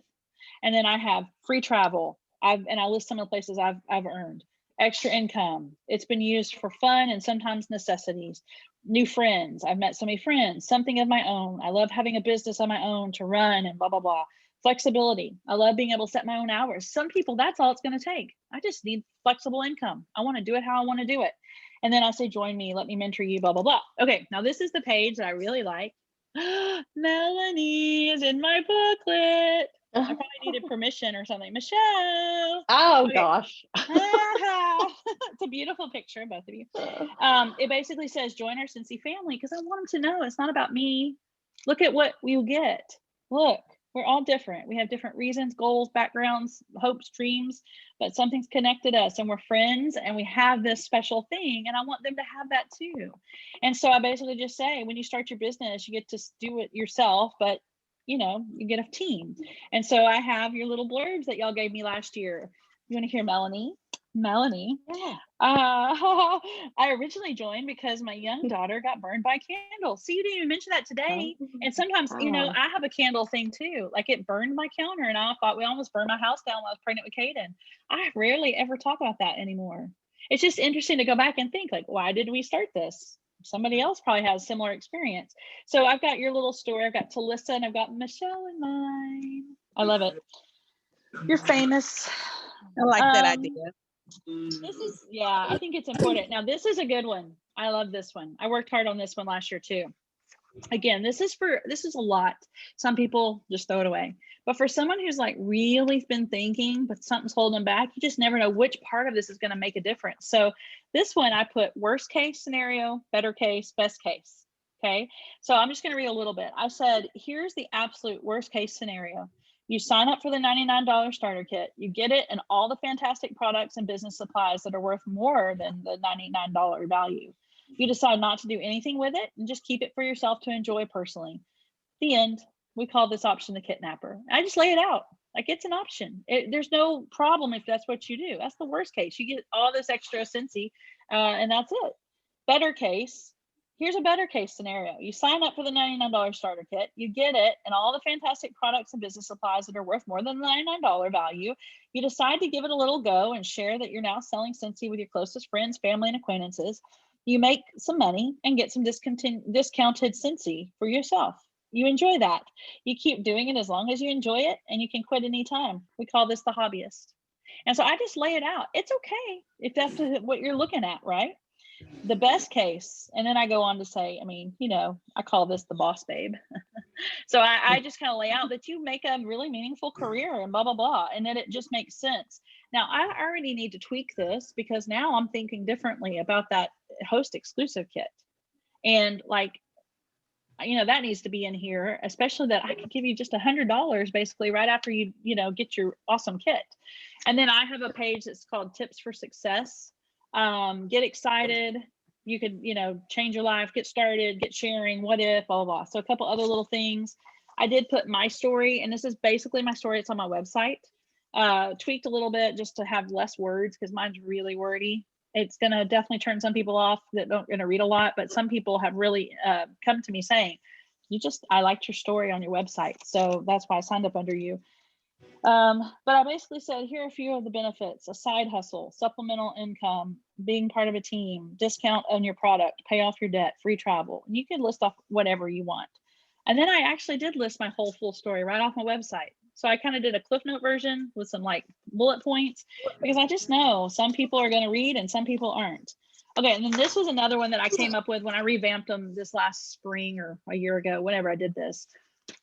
Speaker 1: And then I have free travel. I list some of the places I've earned. Extra income. It's been used for fun and sometimes necessities. New friends. I've met so many friends. Something of my own. I love having a business on my own to run and blah, blah, blah. Flexibility. I love being able to set my own hours. Some people, that's all it's going to take. I just need flexible income. I want to do it how I want to do it. And then I say, join me. Let me mentor you, blah, blah, blah. Okay, now this is the page that I really like. Melanie is in my booklet. I probably needed permission or something. Michelle.
Speaker 2: Oh,
Speaker 1: okay.
Speaker 2: Gosh.
Speaker 1: It's a beautiful picture, both of you. It basically says, join our Scentsy family, because I want them to know it's not about me. Look at what you get. Look, we're all different. We have different reasons, goals, backgrounds, hopes, dreams, but something's connected us, and we're friends, and we have this special thing, and I want them to have that too. And so I basically just say, when you start your business, you get to do it yourself, but you get a team. And so I have your little blurbs that y'all gave me last year. You want to hear Melanie? Yeah. I originally joined because my young daughter got burned by candles. See, you didn't even mention that today. And sometimes, I have a candle thing too. Like, it burned my counter, and I thought we almost burned my house down when I was pregnant with Caden. I rarely ever talk about that anymore. It's just interesting to go back and think, like, why did we start this? Somebody else probably has similar experience. So I've got your little story. I've got Talissa, and I've got Michelle in mine. I love it. You're famous.
Speaker 3: I like that idea.
Speaker 1: I think it's important. Now, this is a good one. I love this one. I worked hard on this one last year too. Again, this is a lot. Some people just throw it away. But for someone who's like really been thinking, but something's holding them back, you just never know which part of this is going to make a difference. So this one, I put worst case scenario, better case, best case. Okay. So I'm just going to read a little bit. I said, here's the absolute worst case scenario. You sign up for the $99 starter kit. You get it and all the fantastic products and business supplies that are worth more than the $99 value. You decide not to do anything with it and just keep it for yourself to enjoy personally. The end. We call this option the kidnapper. I just lay it out. Like, it's an option. There's no problem if that's what you do. That's the worst case. You get all this extra Scentsy, and that's it. Better case, Here's a better case scenario. You sign up for the $99 starter kit, you get it, and all the fantastic products and business supplies that are worth more than the $99 value. You decide to give it a little go and share that you're now selling Scentsy with your closest friends, family, and acquaintances. You make some money and get some discounted Scentsy for yourself. You enjoy that. You keep doing it as long as you enjoy it, and you can quit anytime. We call this the hobbyist. And so I just lay it out. It's okay if that's what you're looking at, right? The best case, and then I go on to say, I mean, you know, I call this the boss babe. So I just kind of lay out that you make a really meaningful career and blah, blah, blah, and that it just makes sense. Now, I already need to tweak this because now I'm thinking differently about that host exclusive kit. And like, you know, that needs to be in here, especially that I could give you just $100 basically right after you get your awesome kit. And then I have a page that's called Tips for Success. Get excited. You could, change your life, get started, get sharing, what if, blah, blah, blah. So a couple other little things. I did put my story, and this is basically my story. It's on my website. Tweaked a little bit just to have less words because mine's really wordy. It's going to definitely turn some people off that don't going to read a lot, but some people have really come to me saying, I liked your story on your website. So that's why I signed up under you. But I basically said, here are a few of the benefits: a side hustle, supplemental income, being part of a team, discount on your product, pay off your debt, free travel. And you could list off whatever you want. And then I actually did list my whole full story right off my website. So I kind of did a Cliff Note version with some like bullet points, because I just know some people are going to read and some people aren't. Okay, and then this was another one that I came up with when I revamped them this last spring or a year ago, whenever I did this.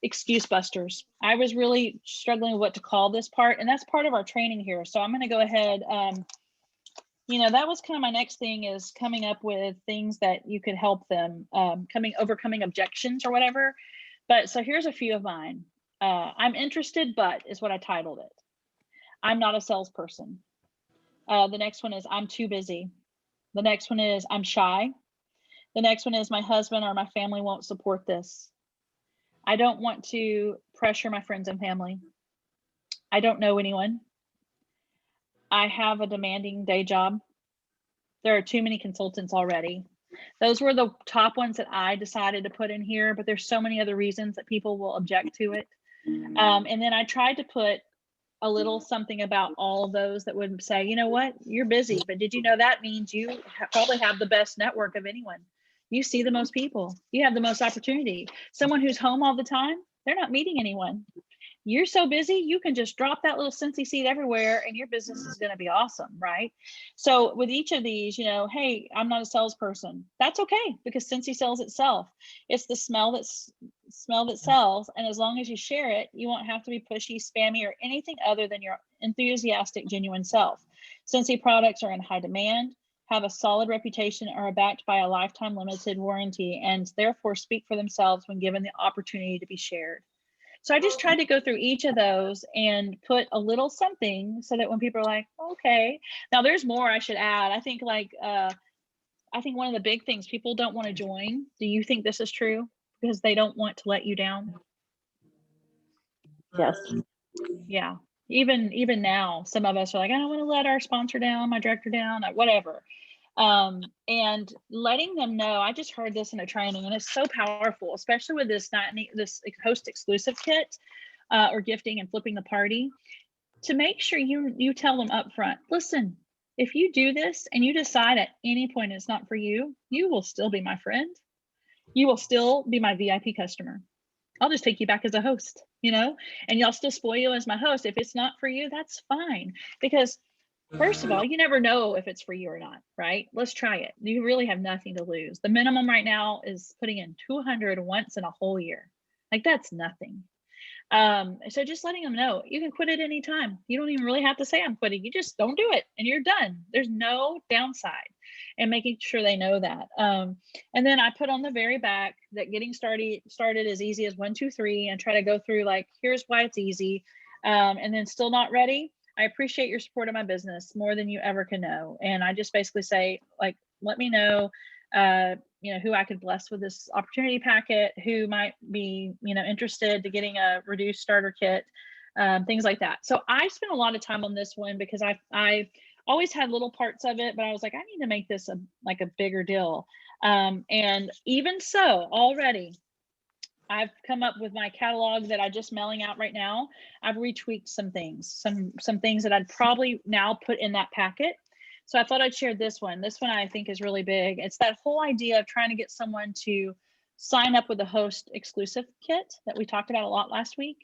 Speaker 1: Excuse busters. I was really struggling with what to call this part, and that's part of our training here. So I'm going to go ahead. That was kind of my next thing, is coming up with things that you could help them overcoming objections or whatever. But so here's a few of mine. I'm interested, but is what I titled it. I'm not a salesperson. The next one is I'm too busy. The next one is I'm shy. The next one is my husband or my family won't support this. I don't want to pressure my friends and family. I don't know anyone. I have a demanding day job. There are too many consultants already. Those were the top ones that I decided to put in here, but there's so many other reasons that people will object to it. And then I tried to put a little something about all of those that would say, you know what, you're busy, but did you know that means you probably have the best network of anyone? You see the most people, you have the most opportunity. Someone who's home all the time, they're not meeting anyone. You're so busy, you can just drop that little Scentsy seed everywhere and your business is going to be awesome, right? So with each of these, hey, I'm not a salesperson. That's okay, because Scentsy sells itself. It's the smell that sells. And as long as you share it, you won't have to be pushy, spammy, or anything other than your enthusiastic, genuine self. Scentsy products are in high demand, have a solid reputation, are backed by a lifetime limited warranty, and therefore speak for themselves when given the opportunity to be shared. So I just tried to go through each of those and put a little something so that when people are like, okay, now there's more I should add. I think one of the big things, people don't want to join. Do you think this is true? Because they don't want to let you down.
Speaker 2: Yes.
Speaker 1: Yeah. Even now, some of us are like, I don't want to let our sponsor down, my director down, whatever. And letting them know, I just heard this in a training, and it's so powerful, especially with this host exclusive kit, or gifting and flipping the party, to make sure you tell them up front, listen, if you do this and you decide at any point it's not for you, you will still be my friend. You will still be my VIP customer. I'll just take you back as a host, and I'll still spoil you as my host. If it's not for you, that's fine. Because first of all, you never know if it's for you or not, right? Let's try it. You really have nothing to lose. The minimum right now is putting in 200 once in a whole year. Like, that's nothing. So just letting them know, you can quit at any time. You don't even really have to say I'm quitting. You just don't do it and you're done. There's no downside, and making sure they know that. And then I put on the very back that getting started as easy as 1, 2, 3, and try to go through like, here's why it's easy. And then still not ready. I appreciate your support of my business more than you ever can know. And I just basically say, like, let me know, who I could bless with this opportunity packet, who might be, interested to getting a reduced starter kit, things like that. So I spent a lot of time on this one because I always had little parts of it, but I was like, I need to make this a bigger deal. And even so, already, I've come up with my catalog that I'm just mailing out right now. I've retweaked some things, some things that I'd probably now put in that packet. So I thought I'd share this one. This one I think is really big. It's that whole idea of trying to get someone to sign up with the host exclusive kit that we talked about a lot last week.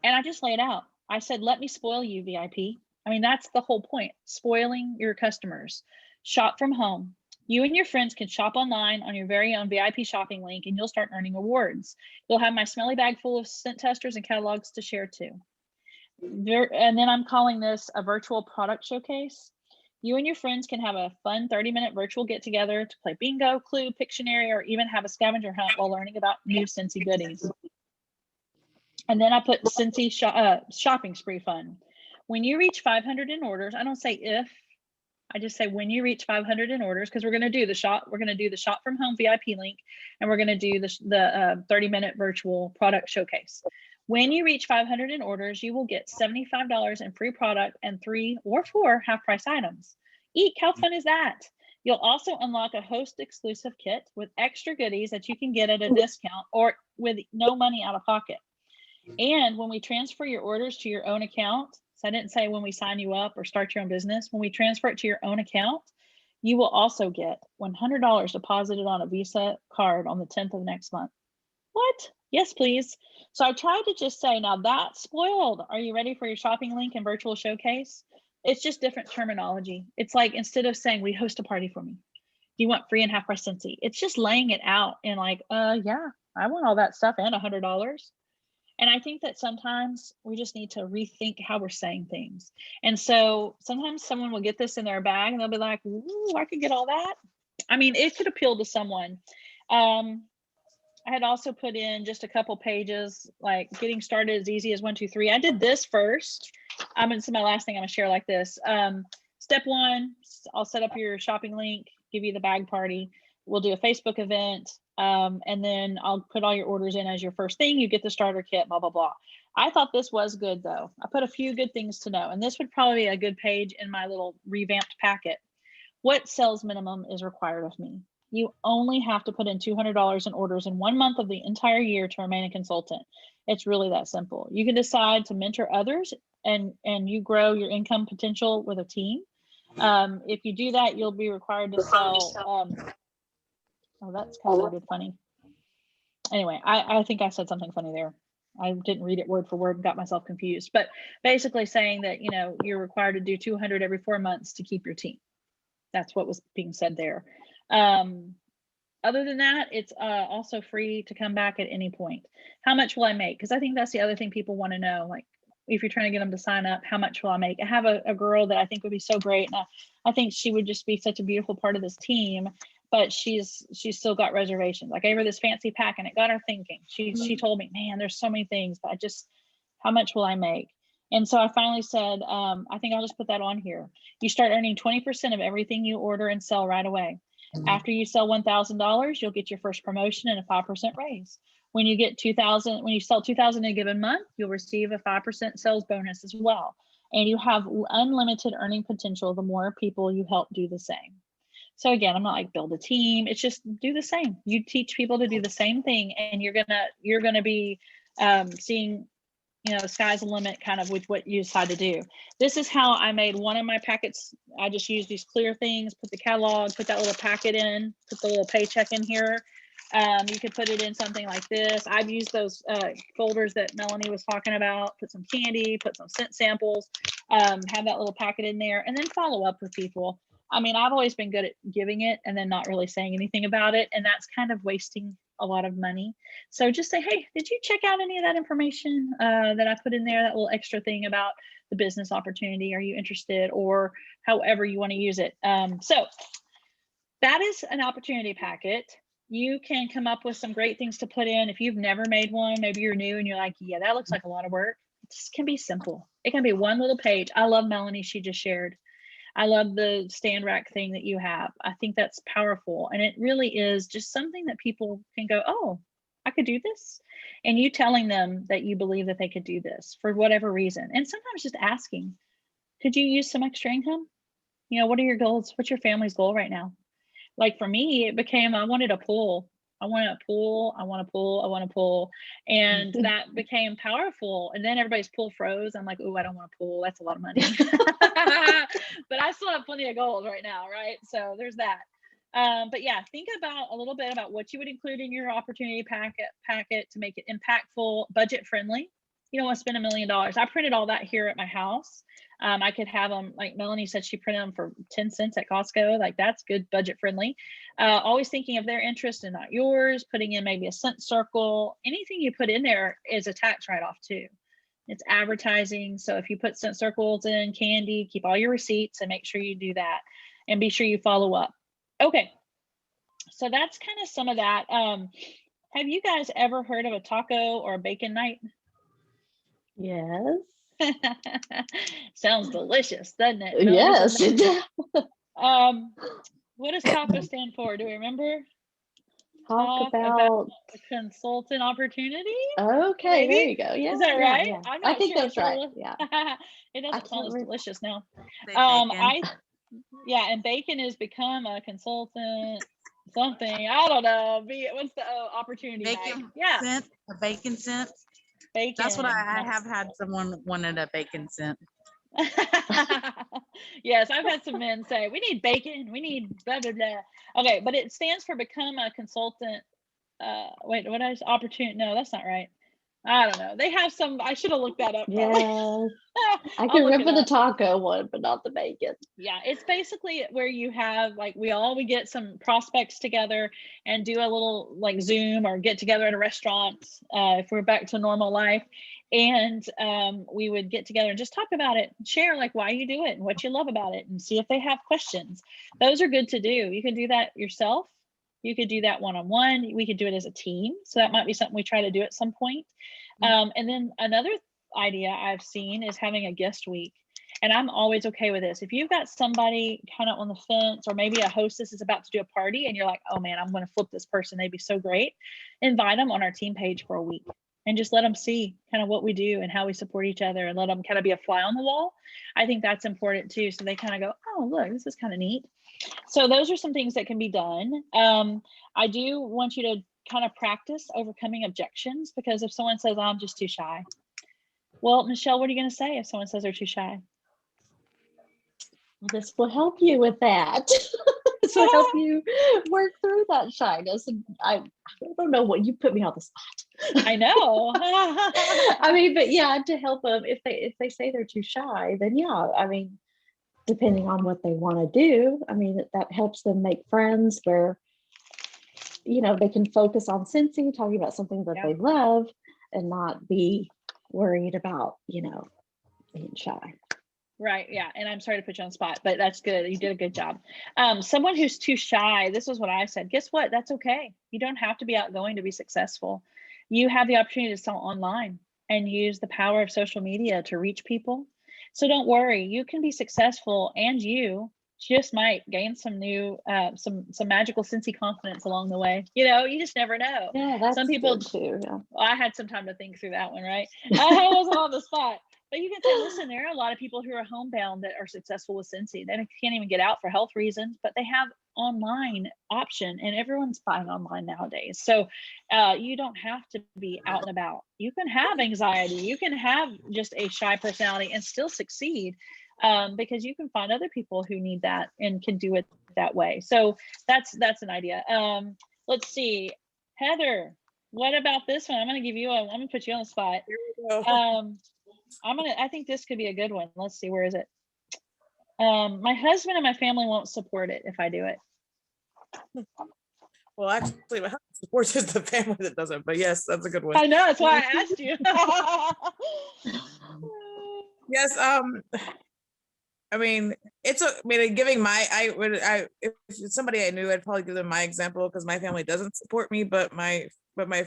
Speaker 1: And I just lay it out. I said, let me spoil you, VIP. I mean, that's the whole point, spoiling your customers. Shop from home. You and your friends can shop online on your very own VIP shopping link, and you'll start earning awards. You'll have my smelly bag full of scent testers and catalogs to share too. And then I'm calling this a virtual product showcase. You and your friends can have a fun 30-minute virtual get together to play bingo, clue, Pictionary, or even have a scavenger hunt while learning about new Scentsy goodies. And then I put Scentsy shopping spree fun. When you reach 500 in orders, I don't say if, I just say when you reach 500 in orders, because we're going to do the shop. We're going to do the shop from home VIP link, and we're going to do the 30-minute virtual product showcase. When you reach 500 in orders, you will get $75 in free product and 3 or 4 half-price items. Eek, how fun is that? You'll also unlock a host exclusive kit with extra goodies that you can get at a discount or with no money out of pocket. And when we transfer your orders to your own account, so I didn't say when we sign you up or start your own business, when we transfer it to your own account, you will also get $100 deposited on a Visa card on the 10th of next month. What? Yes, please. So I tried to just say, now that's spoiled. Are you ready for your shopping link and virtual showcase? It's just different terminology. It's like, instead of saying, we host a party for me, do you want free and half price Scentsy? It's just laying it out and like, yeah, I want all that stuff and $100. And I think that sometimes we just need to rethink how we're saying things. And so sometimes someone will get this in their bag and they'll be like, ooh, I could get all that. I mean, it could appeal to someone. I had also put in just a couple pages, like getting started as easy as 1, 2, 3. I did this first. It's my last thing I'm gonna share like this. Step 1, I'll set up your shopping link, give you the bag party. We'll do a Facebook event. And then I'll put all your orders in as your first thing. You get the starter kit, blah, blah, blah. I thought this was good though. I put a few good things to know, and this would probably be a good page in my little revamped packet. What sales minimum is required of me? You only have to put in $200 in orders in 1 month of the entire year to remain a consultant. It's really that simple. You can decide to mentor others and you grow your income potential with a team. If you do that, you'll be required to sell. Oh, that's kind of funny. Anyway, I think I said something funny there. I didn't read it word for word and got myself confused, but basically saying that, you know, you're required to do 200 every 4 months to keep your team. That's what was being said there. Other than that, it's also free to come back at any point. How much will I make? Because I think that's the other thing people want to know. Like, if you're trying to get them to sign up, how much will I make? I have a girl that I think would be so great. And I think she would just be such a beautiful part of this team, but she's still got reservations. I gave her this fancy pack and it got her thinking. She told me, man, there's so many things, but how much will I make? And so I finally said, I think I'll just put that on here. You start earning 20% of everything you order and sell right away. After you sell $1,000, you'll get your first promotion and a 5% raise. When you sell 2,000 in a given month, you'll receive a 5% sales bonus as well. And you have unlimited earning potential the more people you help do the same. So again, I'm not like build a team. It's just do the same. You teach people to do the same thing, and you're gonna be seeing, you know, the sky's the limit kind of with what you decide to do. This is how I made one of my packets. I just used these clear things, put the catalog, put that little packet in, put the little paycheck in here. You could put it in something like this. I've used those folders that Melanie was talking about, put some candy, put some scent samples, have that little packet in there, and then follow up with people. I mean, I've always been good at giving it and then not really saying anything about it. And that's kind of wasting a lot of money. So just say, hey, did you check out any of that information that I put in there, that little extra thing about the business opportunity? Are you interested? Or however you want to use it. So that is an opportunity packet. You can come up with some great things to put in. If you've never made one, maybe you're new and you're like, yeah, that looks like a lot of work. It just can be simple. It can be one little page. I love Melanie, she just shared. I love the stand rack thing that you have. I think that's powerful. And it really is just something that people can go, oh, I could do this. And you telling them that you believe that they could do this for whatever reason. And sometimes just asking, could you use some extra income? You know, what are your goals? What's your family's goal right now? Like for me, it became, I wanted a pool. I want a pool. I want a pool. I want a pool. And that became powerful. And then everybody's pool froze. I'm like, oh, I don't want a pool. That's a lot of money. But I still have plenty of gold right now. Right. So there's that. But yeah, think about a little bit about what you would include in your opportunity packet to make it impactful, budget friendly. You don't want to spend $1 million. I printed all that here at my house. I could have them, like Melanie said, she printed them for 10 cents at Costco. Like that's good, budget friendly. Always thinking of their interest and not yours, putting in maybe a scent circle. Anything you put in there is a tax write-off too. It's advertising. So if you put scent circles in, candy, keep all your receipts and make sure you do that and be sure you follow up. Okay. So that's kind of some of that. Have you guys ever heard of a taco or a bacon night?
Speaker 2: Yes.
Speaker 1: Sounds delicious, doesn't it?
Speaker 2: Yes. It does.
Speaker 1: What does TACO stand for? Do we remember?
Speaker 2: Talk about
Speaker 1: a consultant opportunity.
Speaker 2: Okay,
Speaker 1: maybe?
Speaker 2: There you go. Yeah,
Speaker 1: is that right?
Speaker 2: Yeah.
Speaker 1: I'm not
Speaker 2: I think
Speaker 1: sure.
Speaker 2: that's right. Yeah.
Speaker 1: It doesn't sound as delicious now.
Speaker 4: Bacon.
Speaker 1: And bacon has become a consultant. Something I don't know. What's the opportunity?
Speaker 4: Bacon
Speaker 1: night? Yeah,
Speaker 4: scent, a bacon scent.
Speaker 1: Bacon.
Speaker 4: That's what I have had. Someone wanted a bacon scent.
Speaker 1: Yes, I've had some men say we need bacon, we need blah blah blah. Okay, but it stands for become a consultant. Wait, what is opportunity? No, that's not right. I don't know. They have some. I should have looked that up.
Speaker 2: Yeah, I can remember the taco one, but not the bacon.
Speaker 1: Yeah, it's basically where you have like we get some prospects together and do a little like Zoom or get together at a restaurant if we're back to normal life, and we would get together and just talk about it, share like why you do it and what you love about it, and see if they have questions. Those are good to do. You can do that yourself. You could do that one-on-one. We could do it as a team. So that might be something we try to do at some point. And then another idea I've seen is having a guest week. And I'm always okay with this. If you've got somebody kind of on the fence, or maybe a hostess is about to do a party and you're like, oh man, I'm going to flip this person. They'd be so great. Invite them on our team page for a week and just let them see kind of what we do and how we support each other, and let them kind of be a fly on the wall. I think that's important too. So they kind of go, oh, look, this is kind of neat. So those are some things that can be done. I do want you to kind of practice overcoming objections, because if someone says, oh, I'm just too shy. Well, Michelle, what are you going to say if someone says they're too shy?
Speaker 2: Well, this will help you with that. This will help you work through that shyness. And I don't know what you put me on the spot.
Speaker 1: I know.
Speaker 2: I mean, but yeah, to help them, if they say they're too shy, then yeah, I mean, depending on what they want to do, I mean, that helps them make friends where, you know, they can focus on Scentsy, talking about something that they love, and not be worried about, you know, being shy.
Speaker 1: Right. Yeah. And I'm sorry to put you on the spot, but that's good. You did a good job. Someone who's too shy, this is what I said. Guess what? That's okay. You don't have to be outgoing to be successful. You have the opportunity to sell online and use the power of social media to reach people. So don't worry, you can be successful, and you just might gain some new, some magical Scentsy confidence along the way. You know, you just never know.
Speaker 2: Yeah, that's
Speaker 1: some people
Speaker 2: good too. Yeah.
Speaker 1: Well, I had some time to think through that one, right? I wasn't on the spot. But you can say, listen, there are a lot of people who are homebound that are successful with Scentsy. They can't even get out for health reasons, but they have online option, and everyone's buying online nowadays. So you don't have to be out and about. You can have anxiety. You can have just a shy personality and still succeed, because you can find other people who need that and can do it that way. So that's an idea. Let's see, Heather, what about this one? I'm going to put you on the spot.
Speaker 4: Here we go.
Speaker 1: I think this could be a good one. Let's see, where is it? My husband and my family won't support it if I do it.
Speaker 4: Well, actually, my husband supports just the family that doesn't, but yes, that's a good one.
Speaker 1: I know, that's why I asked you.
Speaker 4: Yes, I mean, giving if it's somebody I knew, I'd probably give them my example, because my family doesn't support me, but my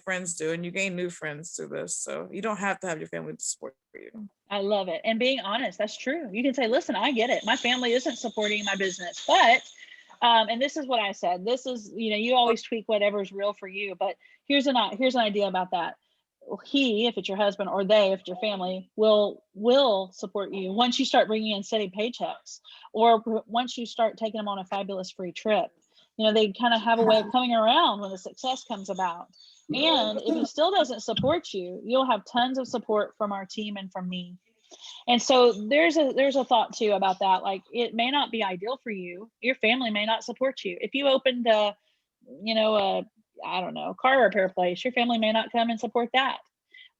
Speaker 4: friends do, and you gain new friends through this. So you don't have to have your family to support you.
Speaker 1: I love it. And being honest, that's true. You can say, listen, I get it. My family isn't supporting my business, but, and this is what I said, this is, you know, you always tweak whatever's real for you, but here's an idea about that. He, if it's your husband, or they, if it's your family, will support you once you start bringing in steady paychecks, or once you start taking them on a fabulous free trip. they kind of have a way of coming around when the success comes about. And if he still doesn't support you, you'll have tons of support from our team and from me. And so there's a thought too about that. Like, it may not be ideal for you. Your family may not support you. If you opened a I don't know, car repair place, your family may not come and support that.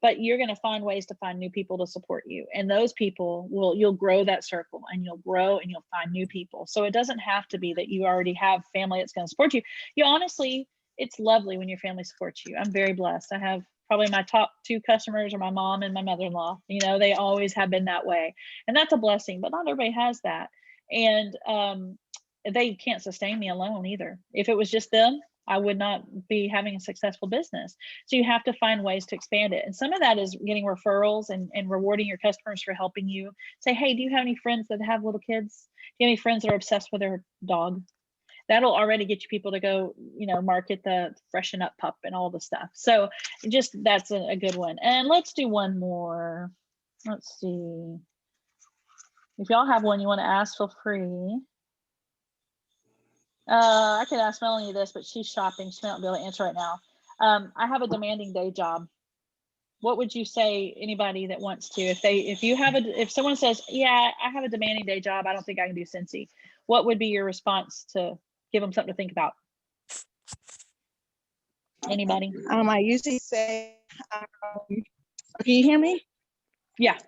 Speaker 1: But you're going to find ways to find new people to support you. And those people you'll grow that circle, and you'll grow and you'll find new people. So it doesn't have to be that you already have family that's going to support you. You honestly, it's lovely when your family supports you. I'm very blessed. I have probably my top 2 customers are my mom and my mother-in-law. They always have been that way. And that's a blessing, but not everybody has that. And they can't sustain me alone either. If it was just them, I would not be having a successful business. So you have to find ways to expand it. And some of that is getting referrals and rewarding your customers for helping you. Say, hey, do you have any friends that have little kids? Do you have any friends that are obsessed with their dog? That'll already get you people to go, market the freshen up pup and all the stuff. So just, that's a good one. And let's do one more. Let's see. If y'all have one you want to ask, feel free. I could ask Melanie this, but she's shopping. She may not be able to answer right now. I have a demanding day job. What would you say anybody that wants to, if someone says, yeah, I have a demanding day job, I don't think I can do Scentsy, what would be your response to give them something to think about? Anybody?
Speaker 3: I usually say, can you hear me?
Speaker 1: Yeah.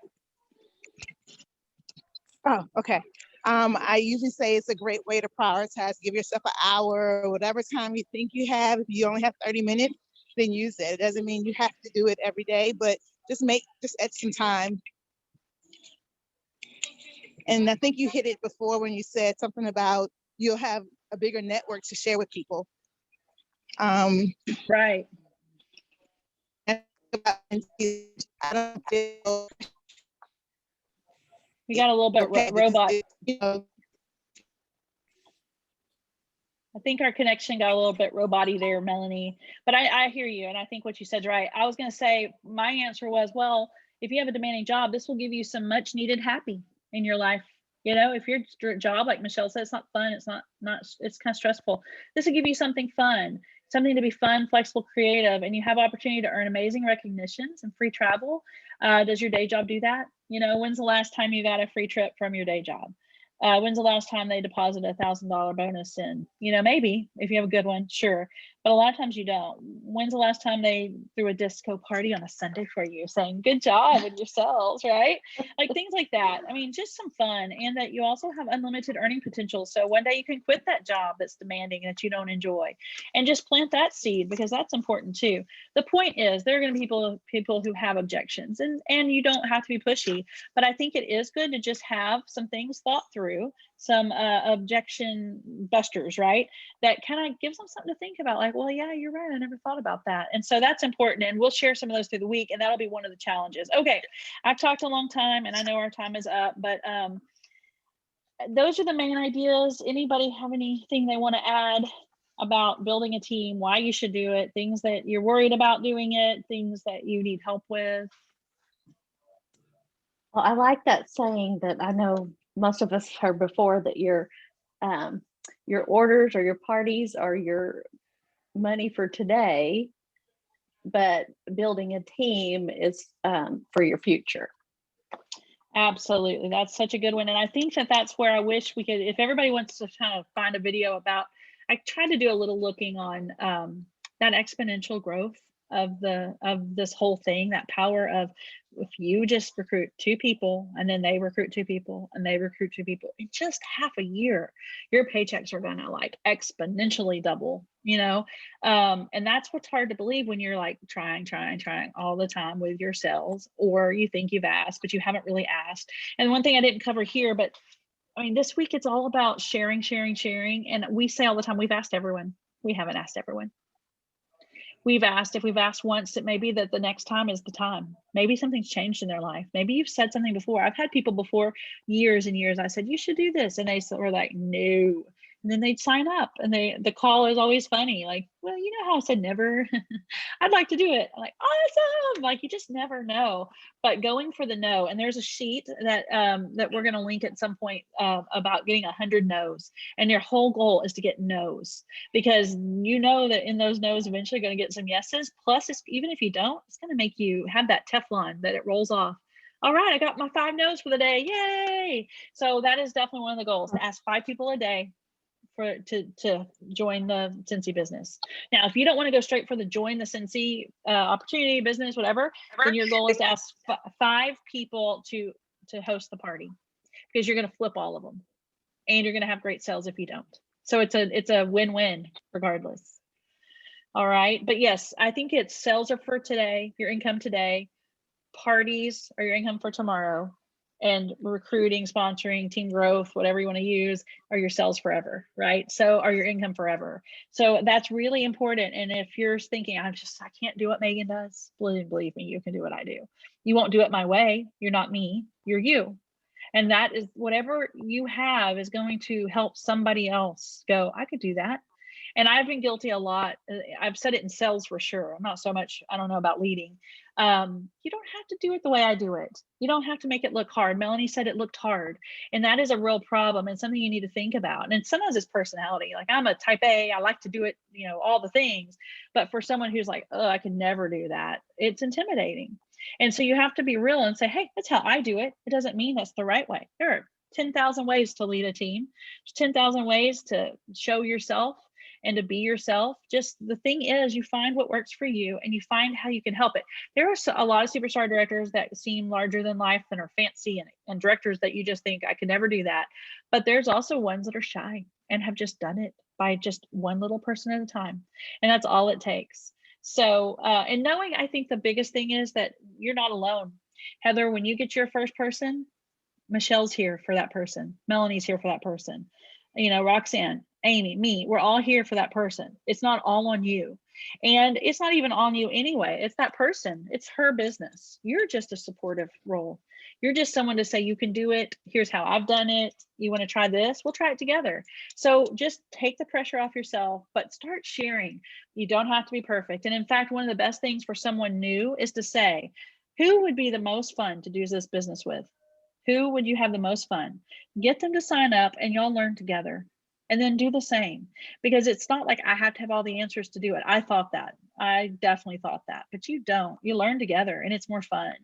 Speaker 3: Oh, okay. I usually say it's a great way to prioritize. Give yourself an hour or whatever time you think you have. If you only have 30 minutes, then use it. It doesn't mean you have to do it every day, but just add some time. And I think you hit it before when you said something about you'll have a bigger network to share with people.
Speaker 1: Right.
Speaker 3: I don't feel
Speaker 1: We got a little bit robot. I think our connection got a little bit robot-y there, Melanie, but I hear you. And I think what you said is right. I was going to say, my answer was, well, if you have a demanding job, this will give you some much needed happy in your life. If your job, like Michelle said, it's not fun, it's it's kind of stressful. This will give you something fun, something to be fun, flexible, creative, and you have opportunity to earn amazing recognitions and free travel. Does your day job do that? When's the last time you got a free trip from your day job? When's the last time they deposited $1,000 bonus in? Maybe if you have a good one, sure. But a lot of times you don't. When's the last time they threw a disco party on a Sunday for you, saying good job with yourselves, right? Like things like that. I mean, just some fun, and that you also have unlimited earning potential. So one day you can quit that job that's demanding that you don't enjoy, and just plant that seed, because that's important too. The point is, there are going to be people who have objections, and you don't have to be pushy. But I think it is good to just have some things thought through, some objection busters, right? That kind of gives them something to think about, like, well, yeah, you're right, I never thought about that. And so that's important, and we'll share some of those through the week, and that'll be one of the challenges. Okay, I've talked a long time, and I know our time is up, but those are the main ideas. Anybody have anything they want to add about building a team, why you should do it, things that you're worried about doing it, things that you need help with?
Speaker 2: Well, I like that saying that I know most of us heard before, that your orders or your parties are your money for today, but building a team is for your future.
Speaker 1: Absolutely. That's such a good one. And I think that's where I wish we could, if everybody wants to kind of find a video about, I tried to do a little looking on that exponential growth of this whole thing, that power of, if you just recruit 2 people, and then they recruit 2 people, and they recruit 2 people in just half a year, your paychecks are gonna like exponentially double, and that's what's hard to believe when you're like trying all the time with your sales, or you think you've asked, but you haven't really asked. And one thing I didn't cover here, but I mean, this week it's all about sharing. And we say all the time, we've asked everyone. We haven't asked everyone. If we've asked once, it may be that the next time is the time. Maybe something's changed in their life. Maybe you've said something before. I've had people before, years and years, I said, you should do this. And they were like, no, And then they'd sign up, and the call is always funny. Like, well, you know how I said never? I'd like to do it. I'm like, awesome. Like, you just never know. But going for the no, and there's a sheet that that we're going to link at some point about getting 100 no's. And your whole goal is to get no's, because you know that in those no's eventually going to get some yeses. Plus, even if you don't, it's going to make you have that Teflon that it rolls off. All right, I got my 5 no's for the day. Yay! So that is definitely one of the goals, to ask 5 people a day to join the Scentsy business. Now, if you don't want to go straight for the join the Scentsy opportunity, business, whatever, then your goal is to ask 5 people to host the party, because you're going to flip all of them, and you're going to have great sales if you don't. So it's a win-win regardless. All right, but yes, I think it's sales are for today, your income today, parties are your income for tomorrow, and recruiting, sponsoring, team growth, whatever you want to use, are your sales forever, right? So are your income forever. So that's really important. And if you're thinking, I can't do what Megan does, believe me, you can do what I do. You won't do it my way. You're not me, you're you. And that is, whatever you have is going to help somebody else go, I could do that. And I've been guilty a lot. I've said it in sales for sure. I'm not so much, I don't know about leading. You don't have to do it the way I do it. You don't have to make it look hard. Melanie said it looked hard. And that is a real problem, and something you need to think about. And sometimes it's personality. Like, I'm a type A, I like to do it, all the things. But for someone who's like, oh, I could never do that, it's intimidating. And so you have to be real and say, hey, that's how I do it. It doesn't mean that's the right way. There are 10,000 ways to lead a team. There's 10,000 ways to show yourself and to be yourself. Just the thing is, you find what works for you, and you find how you can help it. There are a lot of superstar directors that seem larger than life and are fancy, and directors that you just think, I could never do that. But there's also ones that are shy and have just done it by just one little person at a time. And that's all it takes. So, and knowing, I think the biggest thing is that you're not alone. Heather, when you get your first person, Michelle's here for that person. Melanie's here for that person. Roxanne, Amy, me, we're all here for that person. It's not all on you. And it's not even on you anyway. It's that person. It's her business. You're just a supportive role. You're just someone to say, you can do it. Here's how I've done it. You want to try this? We'll try it together. So just take the pressure off yourself, but start sharing. You don't have to be perfect. And in fact, one of the best things for someone new is to say, who would be the most fun to do this business with? Who would you have the most fun? Get them to sign up, and y'all learn together. And then do the same, because it's not like I have to have all the answers to do it. I thought that. I definitely thought that, but you don't. You learn together, and it's more fun.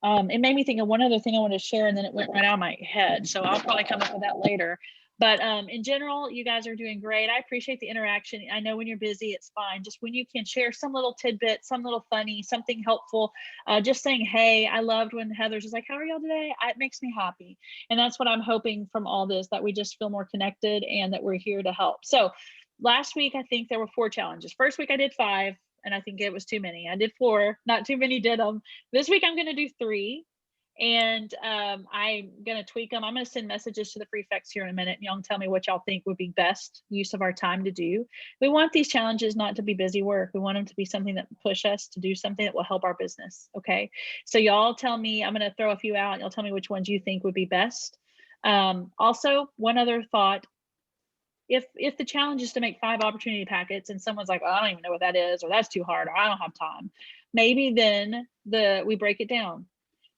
Speaker 1: It made me think of one other thing I wanted to share, and then it went right out of my head. So I'll probably come up with that later. But in general, you guys are doing great. I appreciate the interaction. I know when you're busy, it's fine. Just when you can share some little tidbit, some little funny, something helpful, just saying, hey, I loved when Heather's just like, how are y'all today? It makes me happy. And that's what I'm hoping from all this, that we just feel more connected and that we're here to help. So last week, I think there were 4 challenges. First week I did 5, and I think it was too many. I did 4, not too many did them. This week I'm going to do 3. And I'm going to tweak them. I'm going to send messages to the prefects here in a minute, and y'all can tell me what y'all think would be best use of our time to do. We want these challenges not to be busy work. We want them to be something that push us to do something that will help our business. Okay. So y'all tell me, I'm going to throw a few out, and y'all tell me which ones you think would be best. Also, one other thought. If the challenge is to make 5 opportunity packets, and someone's like, oh, I don't even know what that is, or that's too hard, or I don't have time, maybe then we break it down.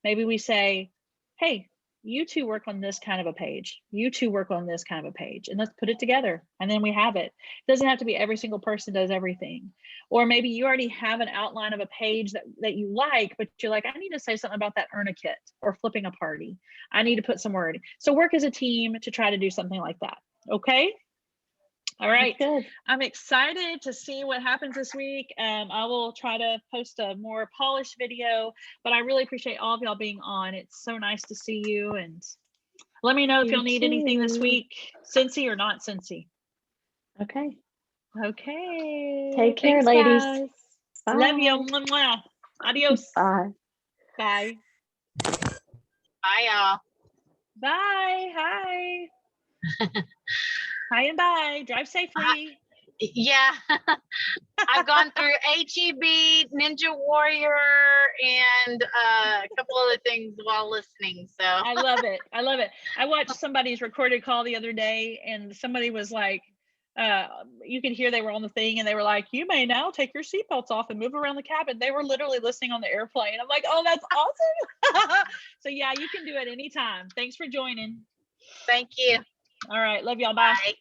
Speaker 1: Maybe we say, hey, you 2 work on this kind of a page. You 2 work on this kind of a page, and let's put it together. And then we have it. It doesn't have to be every single person does everything. Or maybe you already have an outline of a page that you like, but you're like, I need to say something about that earn a kit or flipping a party. I need to put some word. So work as a team to try to do something like that. Okay. All right. I'm excited to see what happens this week. I will try to post a more polished video, but I really appreciate all of y'all being on. It's so nice to see you, and let me know if you'll need anything this week, Scentsy or not Scentsy.
Speaker 2: Okay.
Speaker 1: Okay.
Speaker 2: Take care, ladies.
Speaker 1: Guys.
Speaker 2: Bye.
Speaker 1: Love you. Mwah. Adios.
Speaker 2: Bye.
Speaker 1: Bye.
Speaker 5: Bye, y'all.
Speaker 1: Bye. Hi. Hi and bye. Drive safely.
Speaker 5: Yeah. I've gone through HEB, Ninja Warrior, and a couple other things while listening. So
Speaker 1: I love it. I love it. I watched somebody's recorded call the other day, and somebody was like, you could hear they were on the thing, and they were like, "You may now take your seatbelts off and move around the cabin." They were literally listening on the airplane. I'm like, "Oh, that's awesome!" So yeah, you can do it anytime. Thanks for joining.
Speaker 5: thank you.
Speaker 1: All right, love y'all. Bye.
Speaker 5: Bye.